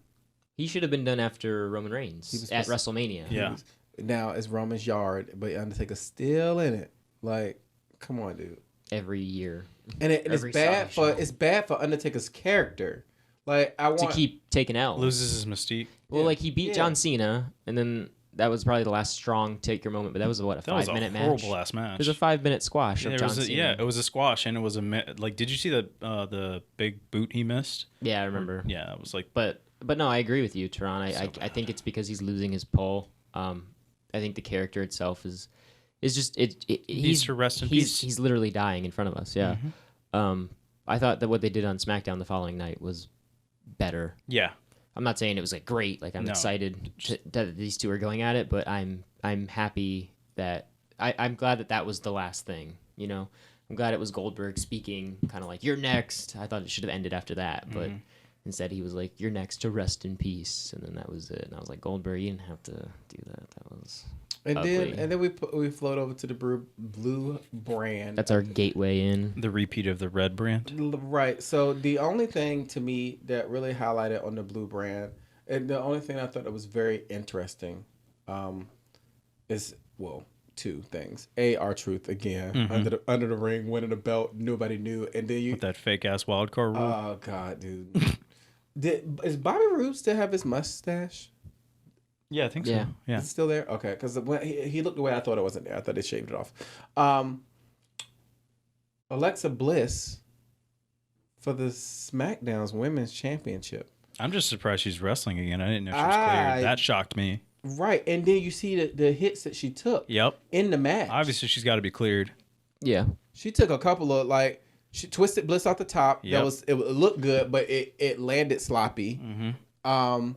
He should have been done after Roman Reigns at WrestleMania. Yeah. Now it's Roman's yard, but Undertaker's still in it. Like, come on, dude. Every year. And it's bad for Undertaker's character. Like, I want to keep taking L's. Loses his mystique. Well, like he beat John Cena, and then that was probably the last strong Taker moment. But that was a 5-minute match. Horrible last match. It was a 5-minute squash of John Cena. Yeah, it was a squash, and it was like. Did you see the big boot he missed? Yeah, I remember. Yeah, it was like. But no, I agree with you, Teron. I think it's because he's losing his pull. I think the character itself is just it needs to rest in peace. He's literally dying in front of us. Yeah. Mm-hmm. I thought that what they did on SmackDown the following night was better. Yeah. I'm not saying it was like great. Like I'm excited that these two are going at it, but I'm happy that I'm glad that was the last thing. I'm glad it was Goldberg speaking, kind of like "You're next." I thought it should have ended after that, but instead he was like, "You're next to rest in peace," and then that was it. And I was like, Goldberg, you didn't have to do that. That was. And then we float over to the blue brand. That's our gateway in. The repeat of the red brand. Right. So the only thing to me that really highlighted on the blue brand, and the only thing I thought that was very interesting, is 2 things. R-Truth again under the ring, winning the belt, nobody knew, and then with that fake ass wild card rule. Oh God, dude. Is Bobby Roode still have his mustache? Yeah, I think so. Yeah. It's still there? Okay, because when he looked the way I thought it wasn't there. I thought they shaved it off. Alexa Bliss for the SmackDown's Women's Championship. I'm just surprised she's wrestling again. I didn't know she was cleared. That shocked me. Right, and then you see the hits that she took in the match. Obviously, she's got to be cleared. Yeah. She took a couple of, she twisted Bliss off the top. Yep. It looked good, but it landed sloppy. Mm-hmm.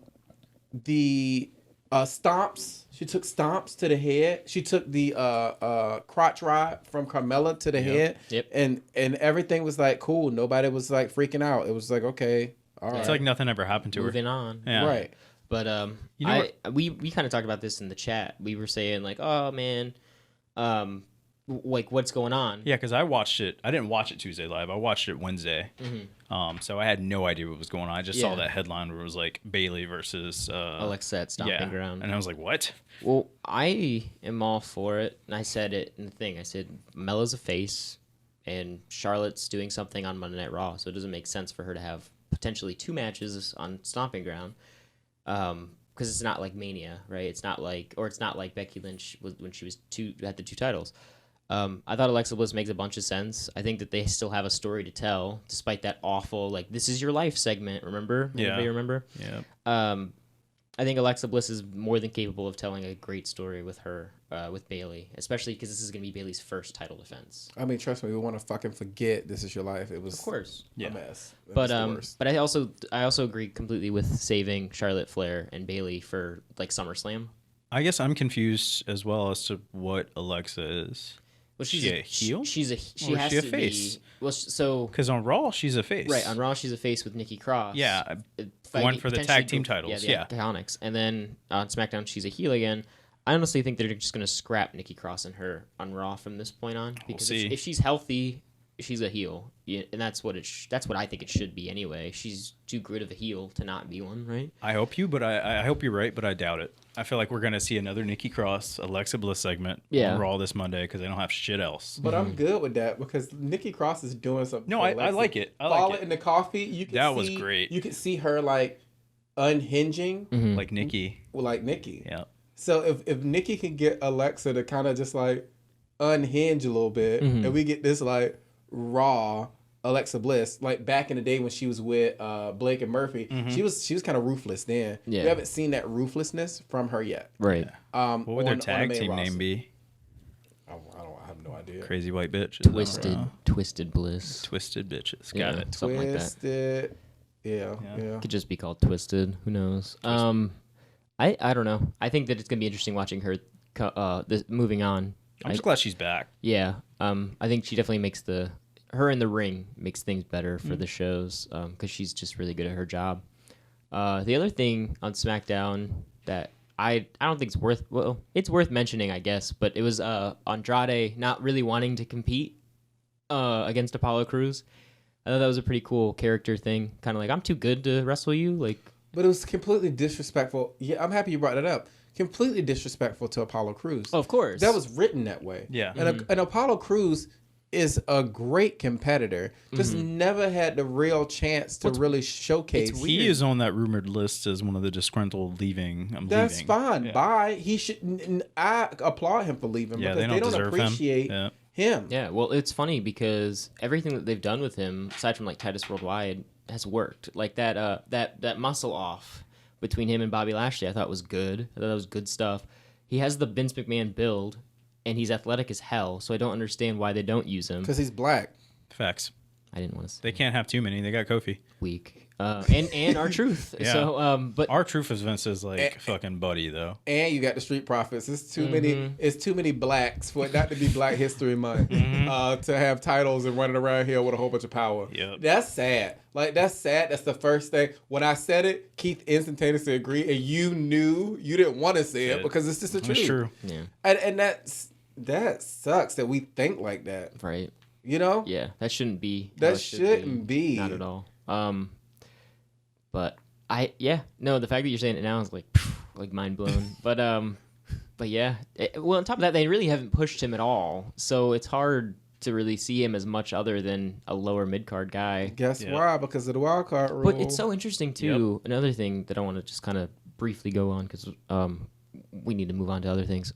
The stomps. She took stomps to the head. She took the crotch rod from Carmella to the head. Yep. And everything was like cool. Nobody was like freaking out. It was like, okay, all right. It's like nothing ever happened to her. Moving on. Yeah. Right. But we kind of talked about this in the chat. We were saying like, oh man, like what's going on? Yeah, because I watched it. I didn't watch it Tuesday live. I watched it Wednesday. Mm-hmm. So I had no idea what was going on. I just saw that headline where it was like Bayley versus Alexa at Stomping Ground, and I was like, what? Well, I am all for it, and I said it in the thing. I said Mella's a face, and Charlotte's doing something on Monday Night Raw, so it doesn't make sense for her to have potentially 2 matches on Stomping Ground. Because it's not like Mania, right? It's not like Becky Lynch when she was had the 2 titles. I thought Alexa Bliss makes a bunch of sense. I think that they still have a story to tell, despite that awful like "This is your life" segment. Remember? Anybody remember? Yeah. I think Alexa Bliss is more than capable of telling a great story with her, with Bayley, especially because this is going to be Bayley's first title defense. I mean, trust me, we want to fucking forget "This Is Your Life." It was, of course, a mess. But I also agree completely with saving Charlotte Flair and Bayley for like SummerSlam. I guess I'm confused as well as to what Alexa is. Well, she's a heel. She has she a to face? be. Well, so because on Raw she's a face, right? On Raw she's a face with Nikki Cross. Yeah, one for the tag team titles. Yeah, the Iconics. And then on SmackDown she's a heel again. I honestly think they're just going to scrap Nikki Cross and her on Raw from this point on because if she's healthy, she's a heel, and that's what that's what I think it should be anyway. She's too good of a heel to not be one, right? I hope I hope you're right, but I doubt it. I feel like we're gonna see another Nikki Cross, Alexa Bliss segment on Raw this Monday because they don't have shit else. But I'm good with that because Nikki Cross is doing something. No, I like it. I Fall like it in the coffee. You can that was great. You could see her like unhinging, like Nikki. Like Nikki. Yeah. So if Nikki can get Alexa to kind of just like unhinge a little bit, and we get this like raw Alexa Bliss, like back in the day when she was with Blake and Murphy, she was kind of ruthless then. Yeah. We haven't seen that ruthlessness from her yet. Right. What would their tag team name be? I have no idea. Crazy White Bitch. Twisted Bliss. Twisted Bitches. Got it. Something like that. Twisted. Yeah. Could just be called Twisted. Who knows? I don't know. I think that it's gonna be interesting watching her moving on. I'm just glad she's back. Yeah. I think she definitely makes her in the ring makes things better for the shows because she's just really good at her job. The other thing on SmackDown that I don't think it's worth mentioning, I guess, but it was Andrade not really wanting to compete against Apollo Crews. I thought that was a pretty cool character thing. Kind of like, I'm too good to wrestle you. But it was completely disrespectful. Yeah, I'm happy you brought it up. Completely disrespectful to Apollo Crews. Oh, of course. That was written that way. Yeah. And Apollo Crews is a great competitor. Just never had the real chance to really showcase. He is on that rumored list as one of the disgruntled leaving. That's fine. Yeah. Bye. He should. I applaud him for leaving because they don't appreciate him. Yeah. Well, it's funny because everything that they've done with him, aside from like Titus Worldwide, has worked. Like that muscle off between him and Bobby Lashley, I thought was good. I thought that was good stuff. He has the Vince McMahon build, and he's athletic as hell, so I don't understand why they don't use him. Because he's black. Facts. I didn't want to say they can't have too many. They got Kofi. Weak. And R-Truth. Yeah. So, but R-Truth is Vince's fucking buddy though. And you got the Street Profits. It's too many. It's too many blacks for it not to be Black History Month. To have titles and running around here with a whole bunch of power. Yep. That's sad. Like that's sad. That's the first thing. When I said it, Keith instantaneously agreed, and you knew you didn't want to say it because it's just the truth. It's true. Yeah. And that sucks that we think like that. Right. You know? Yeah. That shouldn't be. That shouldn't be. Not at all. But the fact that you're saying it now is like mind blown. But yeah. Well, on top of that, they really haven't pushed him at all, so it's hard to really see him as much other than a lower mid card guy. Guess why? Because of the wild card rule. But it's so interesting too. Yep. Another thing that I want to just kind of briefly go on because we need to move on to other things.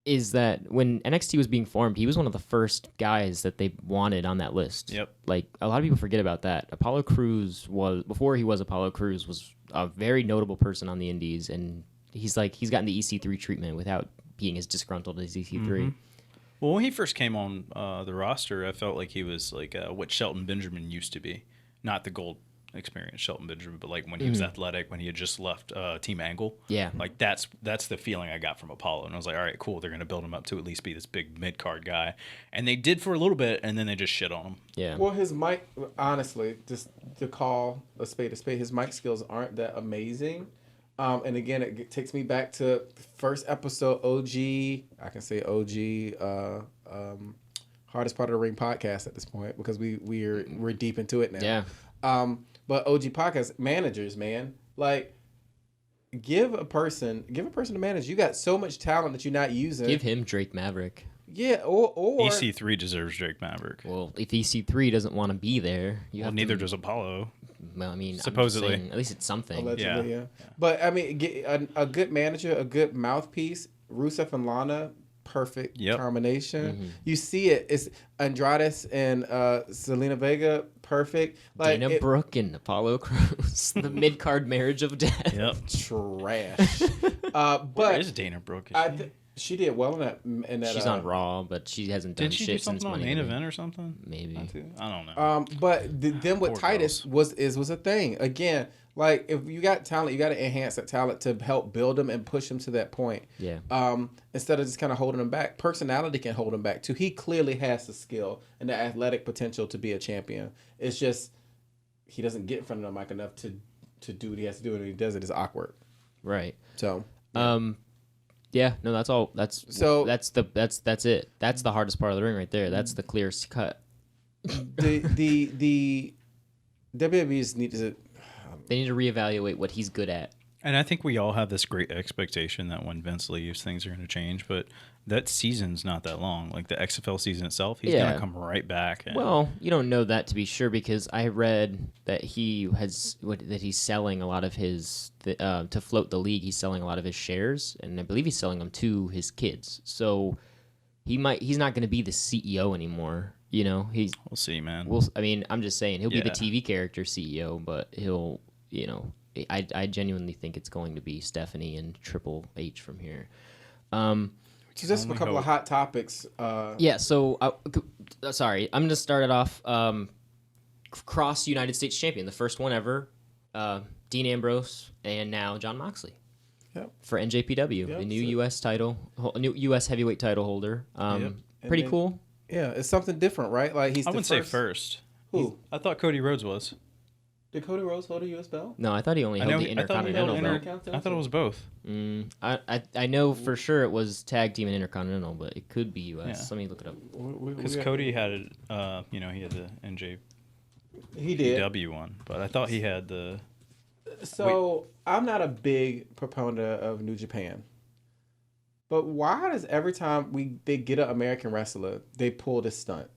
Is that when NXT was being formed, he was one of the first guys that they wanted on that list. Yep. Like, a lot of people forget about that. Apollo Crews before he was Apollo Crews, was a very notable person on the indies, and he's gotten the EC3 treatment without being as disgruntled as EC3. Well, when he first came on the roster, I felt like he was like what Shelton Benjamin used to be. Not the gold experience Shelton Benjamin, but like when he was athletic, when he had just left Team Angle. Yeah. Like that's the feeling I got from Apollo. And I was like, all right, cool. They're going to build him up to at least be this big mid-card guy. And they did for a little bit, and then they just shit on him. Yeah. Well, his mic, honestly, just to call a spade, his mic skills aren't that amazing. And again, it takes me back to first episode OG. I can say OG, hardest part of the ring podcast at this point because we're deep into it now. Yeah. But OG podcast managers, man, like give a person to manage. You got so much talent that you're not using. Give him Drake Maverick. Yeah, or EC3 deserves Drake Maverick. Well, if EC3 doesn't want to be there, neither does Apollo. Well, I mean, supposedly, at least it's something. Allegedly, yeah. But I mean, a good manager, a good mouthpiece. Rusev and Lana, perfect combination. You see it. It's Andrade and Selena Vega, perfect. Like Dana Brooke and Apollo Crews, the mid card marriage of death. Yep, trash. But where is Dana Brooke? She did well in that. She's on Raw, but she hasn't done shit do since something on Money Main in the Event or something. Maybe. I don't know. But then with Titus was a thing again. Like if you got talent, you got to enhance that talent to help build them and push them to that point. Yeah. Instead of just kind of holding them back, personality can hold him back too. He clearly has the skill and the athletic potential to be a champion. It's just he doesn't get in front of the mic enough to do what he has to do, and when he does it, it's awkward. Right. So. Yeah, no, that's all. That's it. That's the hardest part of the ring right there. That's the clear cut the WWE's need to. They need to reevaluate what he's good at. And I think we all have this great expectation that when Vince leaves, things are going to change. But that season's not that long. Like the XFL season itself, he's going to come right back. And... Well, you don't know that to be sure because I read that he's selling a lot of his to float the league. He's selling a lot of his shares, and I believe he's selling them to his kids. So he's not going to be the CEO anymore. You know, we'll see, man. I mean, I'm just saying he'll be the TV character CEO, but he'll, I genuinely think it's going to be Stephanie and Triple H from here. Just a couple of hot topics. So sorry, I'm going to start it off. Cross United States champion, the first one ever, Dean Ambrose, and now Jon Moxley. Yep. For NJPW, the new U.S. title, new U.S. heavyweight title holder. Pretty cool. Yeah, it's something different, right? Like I wouldn't say first. Who? I thought Cody Rhodes was. Did Cody Rhodes hold a U.S. belt? No, I thought he only held the Intercontinental belt. I thought it was both. I know for sure it was tag team and Intercontinental, but it could be U.S. Yeah. Let me look it up. Because Cody had he had the NJPW one, but I thought he had the. So I'm not a big proponent of New Japan. But why does every time they get an American wrestler, they pull this stunt?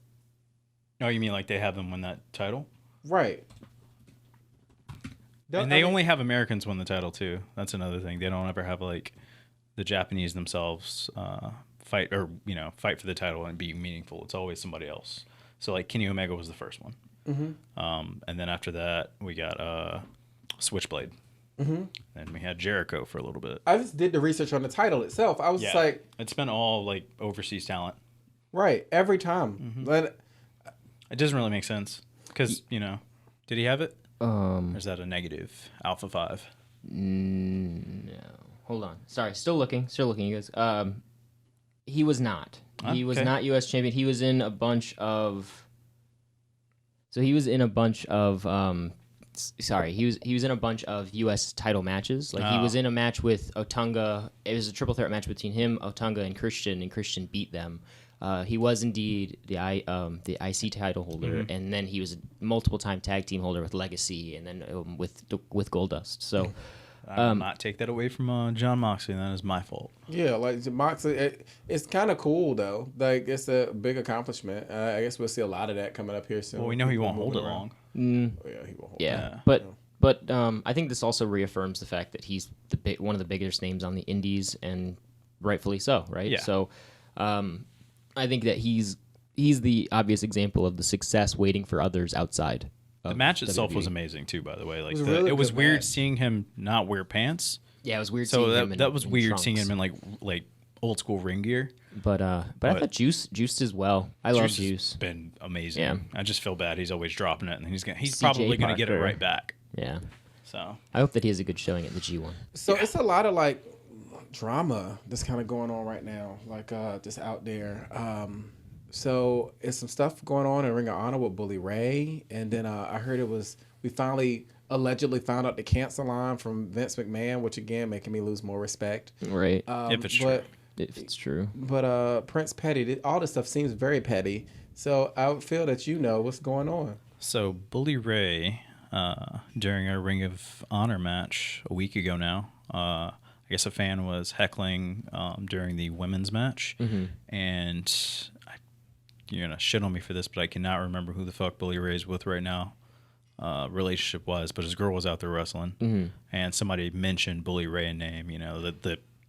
Oh, you mean like they have them win that title? Right. And they only have Americans win the title too. That's another thing. They don't ever have like the Japanese themselves fight for the title and be meaningful. It's always somebody else. So like Kenny Omega was the first one. Mm-hmm. And then after that we got Switchblade. Mm-hmm. And we had Jericho for a little bit. I just did the research on the title itself. I was just like... It's been all like overseas talent. Right. Every time. Mm-hmm. But it doesn't really make sense. Because, did he have it? Or is that a negative? Alpha 5? No. Hold on. Sorry. Still looking, you guys. He was not. He was not U.S. champion. He was in a bunch of... he was in a bunch of U.S. title matches. Like he was in a match with Otunga. It was a triple threat match between him, Otunga, and Christian beat them. He was indeed the IC title holder, and then he was a multiple time tag team holder with Legacy, and then with Goldust. So I will not take that away from Jon Moxley. That is my fault. Yeah, like Moxley, it's kind of cool though. Like it's a big accomplishment. I guess we'll see a lot of that coming up here soon. Well, we know he won't hold it long. Oh, yeah, he won't hold it. But I think this also reaffirms the fact that he's one of the biggest names on the indies, and rightfully so, right? Yeah. So I think that he's the obvious example of the success waiting for others outside. The match itself was amazing too, by the way. Like it was weird seeing him not wear pants. Yeah, it was weird. Seeing him that was weird trunks. seeing him in like old school ring gear. But I thought Juiced as well. I love Juice. Has been amazing. Yeah. I just feel bad. He's always dropping it, and he's probably gonna get it right back. Yeah. So I hope that he has a good showing at the G1. So it's a lot of like drama that's kind of going on right now, like just out there. So it's some stuff going on in Ring of Honor with Bully Ray, and then I heard we finally allegedly found out the cancer line from Vince McMahon, which again making me lose more respect. Right. If it's true. If it's true. But Prince Petty, all this stuff seems very petty. So I would feel that what's going on. So Bully Ray, during our Ring of Honor match a week ago now, I guess a fan was heckling during the women's match, and you're gonna shit on me for this, but I cannot remember who the fuck Bully Ray's with right now, relationship wise. But his girl was out there wrestling, and somebody mentioned Bully Ray name.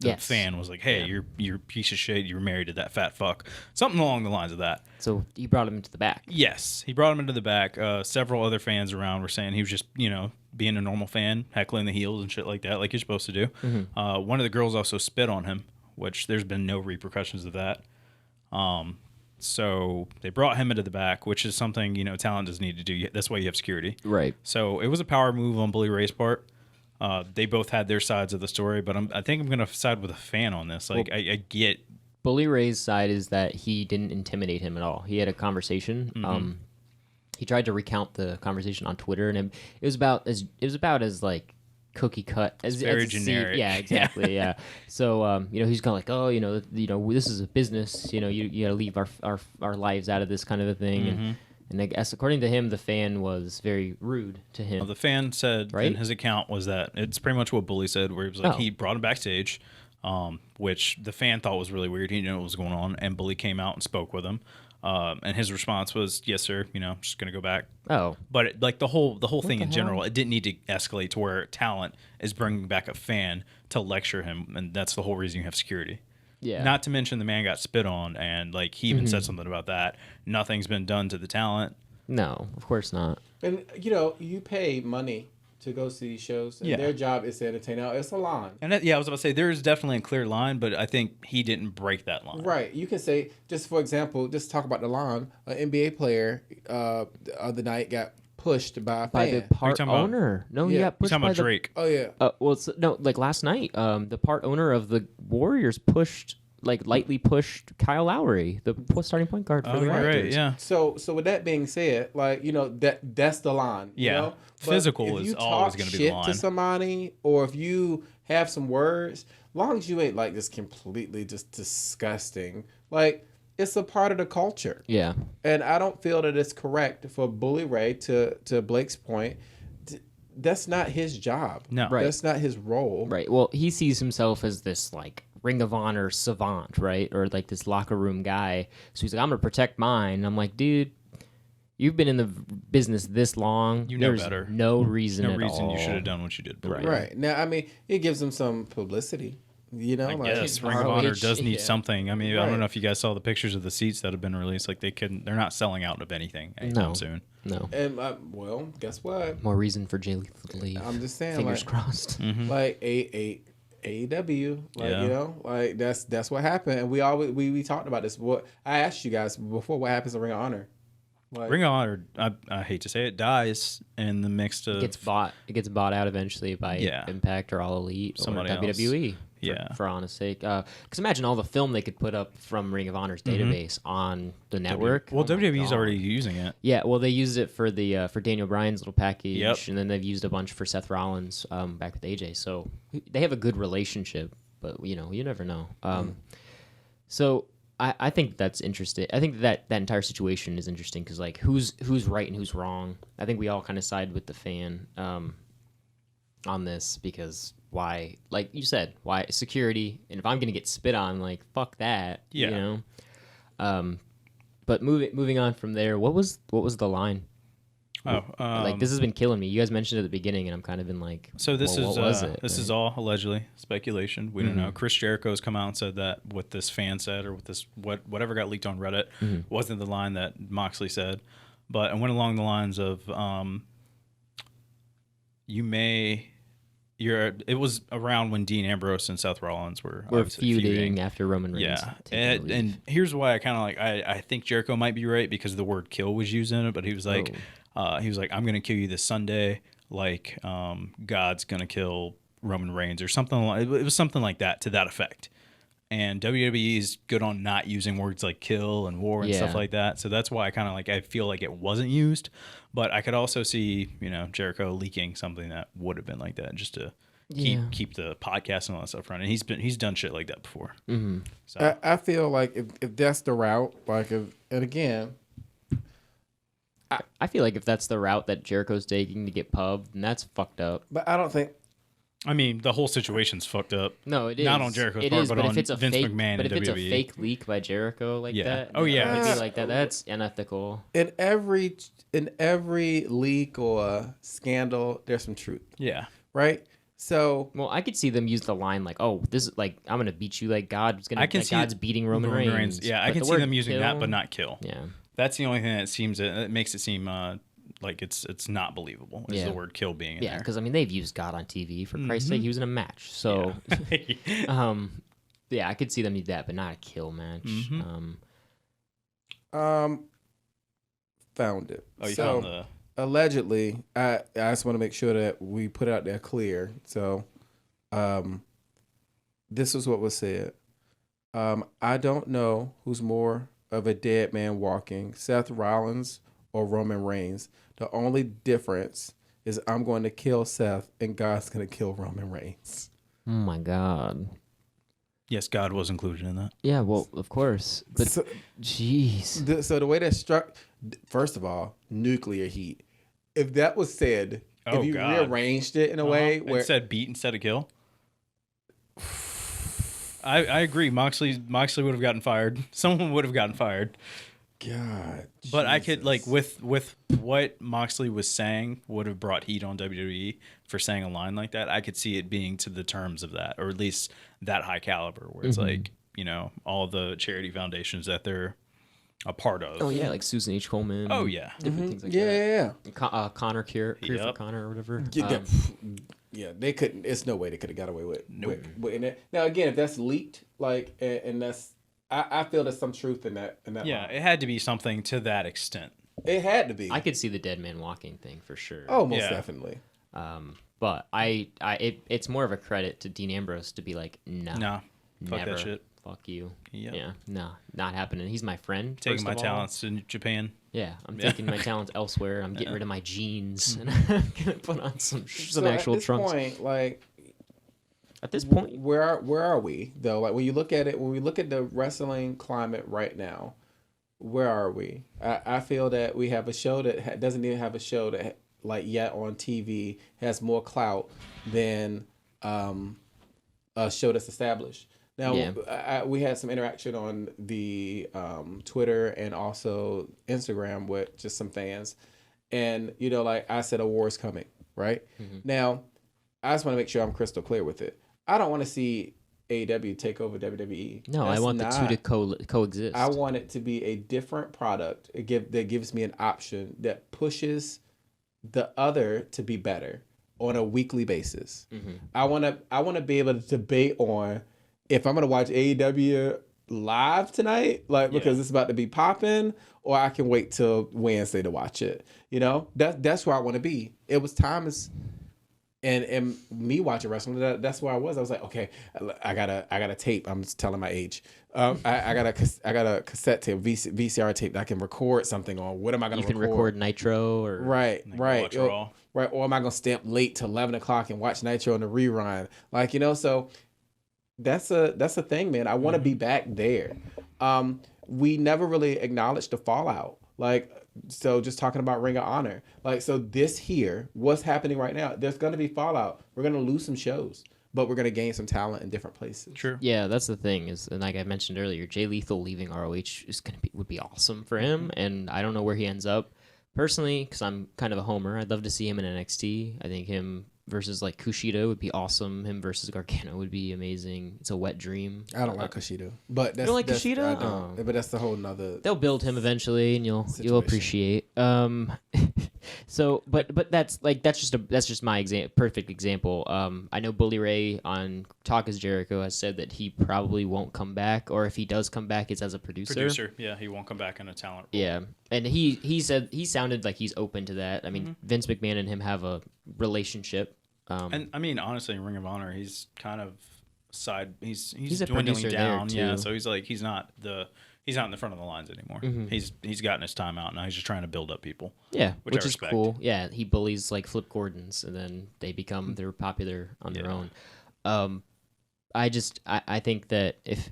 The fan was like, "Hey, you're a piece of shit. You're married to that fat fuck." Something along the lines of that. So he brought him into the back. Yes, he brought him into the back. Several other fans around were saying he was just, being a normal fan, heckling the heels and shit like that, like you're supposed to do. One of the girls also spit on him, which there's been no repercussions of that. So they brought him into the back, which is something, talent does need to do. That's why you have security. Right. So it was a power move on Bully Ray's part. They both had their sides of the story, but I think I'm going to side with a fan on this. Like, I get... Bully Ray's side is that he didn't intimidate him at all. He had a conversation. He tried to recount the conversation on Twitter, and it was about as like cookie cut as very generic. Yeah, exactly. Yeah. So he's kind of like, this is a business. You got to leave our lives out of this kind of a thing. And I guess according to him, the fan was very rude to him. The fan said Right? in his account was that it's pretty much what Bully said, where he was like, he brought him backstage, which the fan thought was really weird. He didn't know what was going on, and Bully came out and spoke with him. And his response was, "Yes, sir. I'm just gonna go back." Oh, But the whole thing in general, it didn't need to escalate to where talent is bringing back a fan to lecture him, and that's the whole reason you have security. yeah. Not to mention the man got spit on, and like he even said something about that. Nothing's been done to the talent. No, of course not. And you pay money to go see these shows, and their job is to entertain. Now it's a line, And I was about to say there is definitely a clear line, but I think he didn't break that line. right? You can say, just for example, just talk about the line. An NBA player the other night got pushed by a By fan. the part talking about? owner. No, he Yeah. got You're pushed talking by about the Drake. Oh yeah. no, like last night, the part owner of the Warriors lightly pushed Kyle Lowry, the starting point guard for the Right, Raptors. yeah. So with that being said, that's the line. Yeah. But Physical if is you always talk gonna be the shit line. to somebody, or if you have some words, long as you ain't like just completely just disgusting, like it's a part of the culture. Yeah. And I don't feel that it's correct for Bully Ray to Blake's point. That's not his job. No. Right. That's not his role. Right. Well, he sees himself as this like Ring of Honor savant, right? Or like this locker room guy. So he's like, I'm gonna protect mine. And I'm like, dude, you've been in the business this long. You know There's better. No reason No at reason all. you should have done what you did. Bully. Right. Now, I mean, it gives him some publicity. I guess Ring of ROH, Honor does need yeah. something. I mean, I Right. don't know if you guys saw the pictures of the seats that have been released. Like they're not selling out of anything anytime No. soon. No. And well, guess what? More reason for Jay Lethal to leave. I'm just saying, Fingers like, crossed. like AEW, Yeah. that's what happened. And we talked about this. What I asked you guys before, what happens to Ring of Honor? Like, Ring of Honor, I hate to say it, dies in the mix of It gets bought out eventually by Yeah. Impact or All Elite or Somebody else. WWE. Yeah. For honest sake, because imagine all the film they could put up from Ring of Honor's database on the network. Well, Oh my WWE's God. already using it. Yeah, well, they used it for the for Daniel Bryan's little package, Yep. and then they've used a bunch for Seth Rollins back with AJ. So they have a good relationship, but you never know. So I think that's interesting. I think that entire situation is interesting because like who's right and who's wrong. I think we all kind of side with the fan on this because why, like you said, why security? And if I'm gonna get spit on, like fuck that, Yeah. But moving on from there, what was the line? Like this has been killing me. You guys mentioned it at the beginning, and I'm kind of in like. So this well, is what was it? this is all allegedly speculation. We don't know. Chris Jericho's come out and said that what this fan said or what this whatever got leaked on Reddit wasn't the line that Moxley said, but it went along the lines of it was around when Dean Ambrose and Seth Rollins were obviously feuding after Roman Reigns. Yeah, taking the lead. and here's why I kind of like I think Jericho might be right because the word "kill" was used in it, but he was like I'm gonna kill you this Sunday, like God's gonna kill Roman Reigns or something. It was something like that to that effect. And WWE is good on not using words like kill and war and stuff Yeah. like that, so that's why I feel like it wasn't used. But I could also see Jericho leaking something that would have been like that just to keep the podcast and all that stuff running. He's done shit like that before. Mm-hmm. So I feel like if that's the route, and again, I feel like if that's the route that Jericho's taking to get pubbed, then that's fucked up. but I don't think. I mean, the whole situation's fucked up. No, it is Not on Jericho's It part, is, but on if it's a Vince fake, McMahon but and if it's a WWE. fake leak by Jericho like Yeah. that, Oh, yeah. it'd be like that. That's unethical. In every leak or scandal, there's some truth, Yeah. right? So Well, I could see them use the line like, "Oh, this is like I'm gonna beat you like God's gonna." I can like see God's beating Roman Reigns. Yeah, I But can the see word them using that, kill- but not kill. Yeah, That's the only thing that makes it seem like it's not believable. Is Yeah. the word kill being in yeah, there. because I mean they've used God on TV for Christ's sake. He was in a match, so yeah, I could see them do that, but not a kill match. found it. Oh, you so found the allegedly, I just want to make sure that we put it out there clear. So, this is what was said. I don't know who's more of a dead man walking, Seth Rollins or Roman Reigns. The only difference is I'm going to kill Seth and God's going to kill Roman Reigns. Oh my God. Yes, God was included in that. Yeah, well, of course. But jeez. So the way that's struck, first of all, nuclear heat. If that was said, if you rearranged it in a way where it said beat instead of kill. I agree. Moxley would have gotten fired. Someone would have gotten fired. God. But I could with what Moxley was saying would have brought heat on WWE for saying a line like that. I could see it being to the terms of that, or at least that high caliber, where it's like, you know, all the charity foundations that they're a part of. Oh yeah, like Susan H. Coleman. Oh yeah, different things like that. Yeah. Connor Cure for Connor or whatever. Yeah, they couldn't. It's no way they could have got away with. Nope. With it. Now again, if that's leaked, like, and that's, I feel there's some truth in that. Yeah, it had to be something to that extent. It had to be. I could see the dead man walking thing for sure. Oh, most definitely. But it's more of a credit to Dean Ambrose to be like, no, fuck never. that shit. Fuck you. Yep. Yeah, no, not happening. He's my friend. Taking my talents in Japan. Yeah, I'm taking my talents elsewhere. I'm getting rid of my jeans and I'm gonna put on some actual trunks. At this point, where are we though? Like when you look at it, when we look at the wrestling climate right now, where are we? I feel that we have a show that doesn't even have a show that like yet on TV has more clout than a show that's established. Now, we had some interaction on the Twitter and also Instagram with just some fans. And, you know, like I said, a war is coming, right? Mm-hmm. Now, I just want to make sure I'm crystal clear with it. I don't want to see AEW take over WWE. No, I want the two to coexist. I want it to be a different product that gives me an option that pushes the other to be better on a weekly basis. Mm-hmm. I want to be able to debate on if I'm going to watch AEW live tonight, because it's about to be popping, or I can wait till Wednesday to watch it. You know, that's where I want to be. It was time and me watching wrestling. That's where I was. I was like, okay, I got a tape. I'm just telling my age. I got a cassette tape, VCR tape that I can record something on. What am I going to record? You can record Nitro or right. Or am I going to stay up late till 11 o'clock and watch Nitro in the rerun? Like, you know, so. That's a thing, man. I want to be back there. We never really acknowledged the fallout. Like, so just talking about Ring of Honor. Like, so this here, what's happening right now? There's going to be fallout. We're going to lose some shows, but we're going to gain some talent in different places. True. Yeah, that's the thing. And like I mentioned earlier, Jay Lethal leaving ROH would be awesome for him. And I don't know where he ends up personally, because I'm kind of a homer. I'd love to see him in NXT. I think him versus like Kushida would be awesome. Him versus Gargano would be amazing. It's a wet dream. I don't like Kushida, but you don't like Kushida? I don't. But that's the whole nother. They'll build him eventually, and you'll appreciate. So, but that's just my perfect example. I know Bully Ray on Talk Is Jericho has said that he probably won't come back, or if he does come back, it's as a producer. Yeah, he won't come back in a talent role. Yeah, and he said he sounded like he's open to that. I mean, Vince McMahon and him have a relationship. And I mean, honestly, in Ring of Honor, he's kind of he's a dwindling down. Yeah, so he's not in the front of the lines anymore. Mm-hmm. He's gotten his time out now. He's just trying to build up people. Yeah, which is cool. Yeah, he bullies like Flip Gordons, and then they're popular on their own. I think that if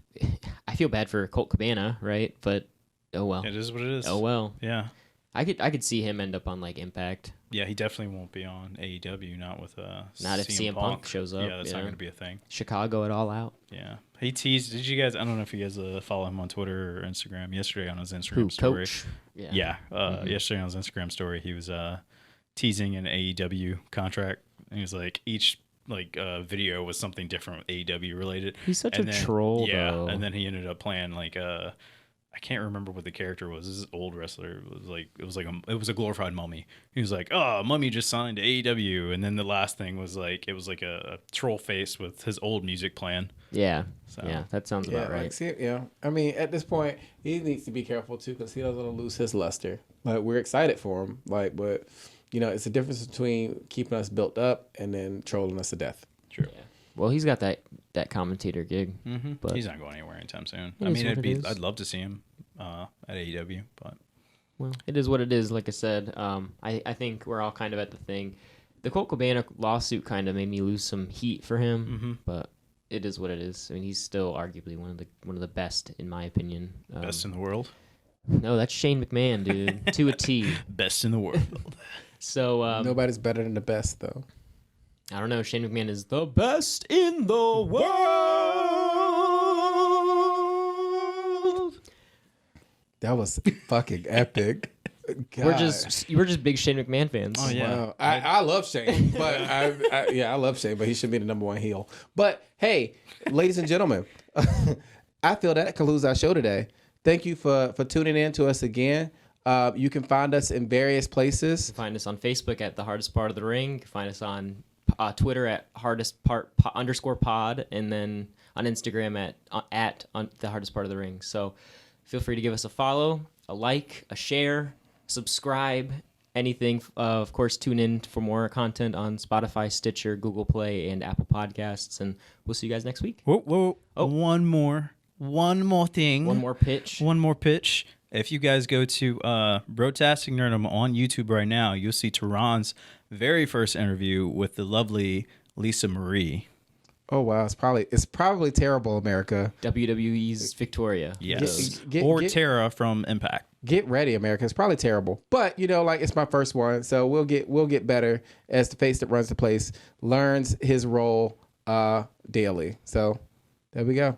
I feel bad for Colt Cabana, right? But oh well, it is what it is. Oh well, yeah. I could see him end up on like Impact. Yeah, he definitely won't be on AEW. Not with not if CM Punk shows up. Yeah, that's not going to be a thing. Chicago at All Out. Yeah, he teased. Did you guys? I don't know if you guys follow him on Twitter or Instagram. Yesterday on his Instagram story. Coach? Yeah. Yesterday on his Instagram story, he was teasing an AEW contract. And he was like, each video was something different AEW related. He's such a troll. Yeah, though. and then he ended up playing like I can't remember what the character was. This is old wrestler. It was a glorified mummy. He was like, "Oh, mummy just signed to AEW," and then the last thing was like it was like a troll face with his old music playing. Yeah, yeah, that sounds about right. I mean, at this point, he needs to be careful too because he doesn't want to lose his luster. Like we're excited for him, but it's a difference between keeping us built up and then trolling us to death. True. Yeah. Well, he's got that commentator gig, but he's not going anywhere anytime soon. I mean, I'd love to see him at AEW, but well, it is what it is. Like I said, I think we're all kind of at the thing. The Colt Cabana lawsuit kind of made me lose some heat for him, but it is what it is. I mean, he's still arguably one of the best in my opinion. Best in the world. No, that's Shane McMahon, dude, to a T. Best in the world. So nobody's better than the best, though. I don't know. Shane McMahon is the best in the world. That was fucking epic. God. We're just big Shane McMahon fans. Oh yeah, Wow. I love Shane, but I love Shane, but he should be the number one heel. But hey, ladies and gentlemen, I feel that concludes our show today. Thank you for tuning in to us again. You can find us in various places. You can find us on Facebook at The Hardest Part of the Ring. You can find us on Twitter at _pod, and then on Instagram at The Hardest Part of the Ring. So feel free to give us a follow, a like, a share, subscribe, anything. Of course, tune in for more content on Spotify, Stitcher, Google Play, and Apple Podcasts. And we'll see you guys next week. Whoa. Oh. One more thing. One more pitch. If you guys go to Brotastic Nerdom on YouTube right now, you'll see Tehran's very first interview with the lovely Lisa Marie. Oh wow, it's probably terrible, America. WWE's Victoria. Yes. Get Tara from Impact. Get ready, America. It's probably terrible. But it's my first one, so we'll get better as the face that runs the place learns his role daily. So there we go.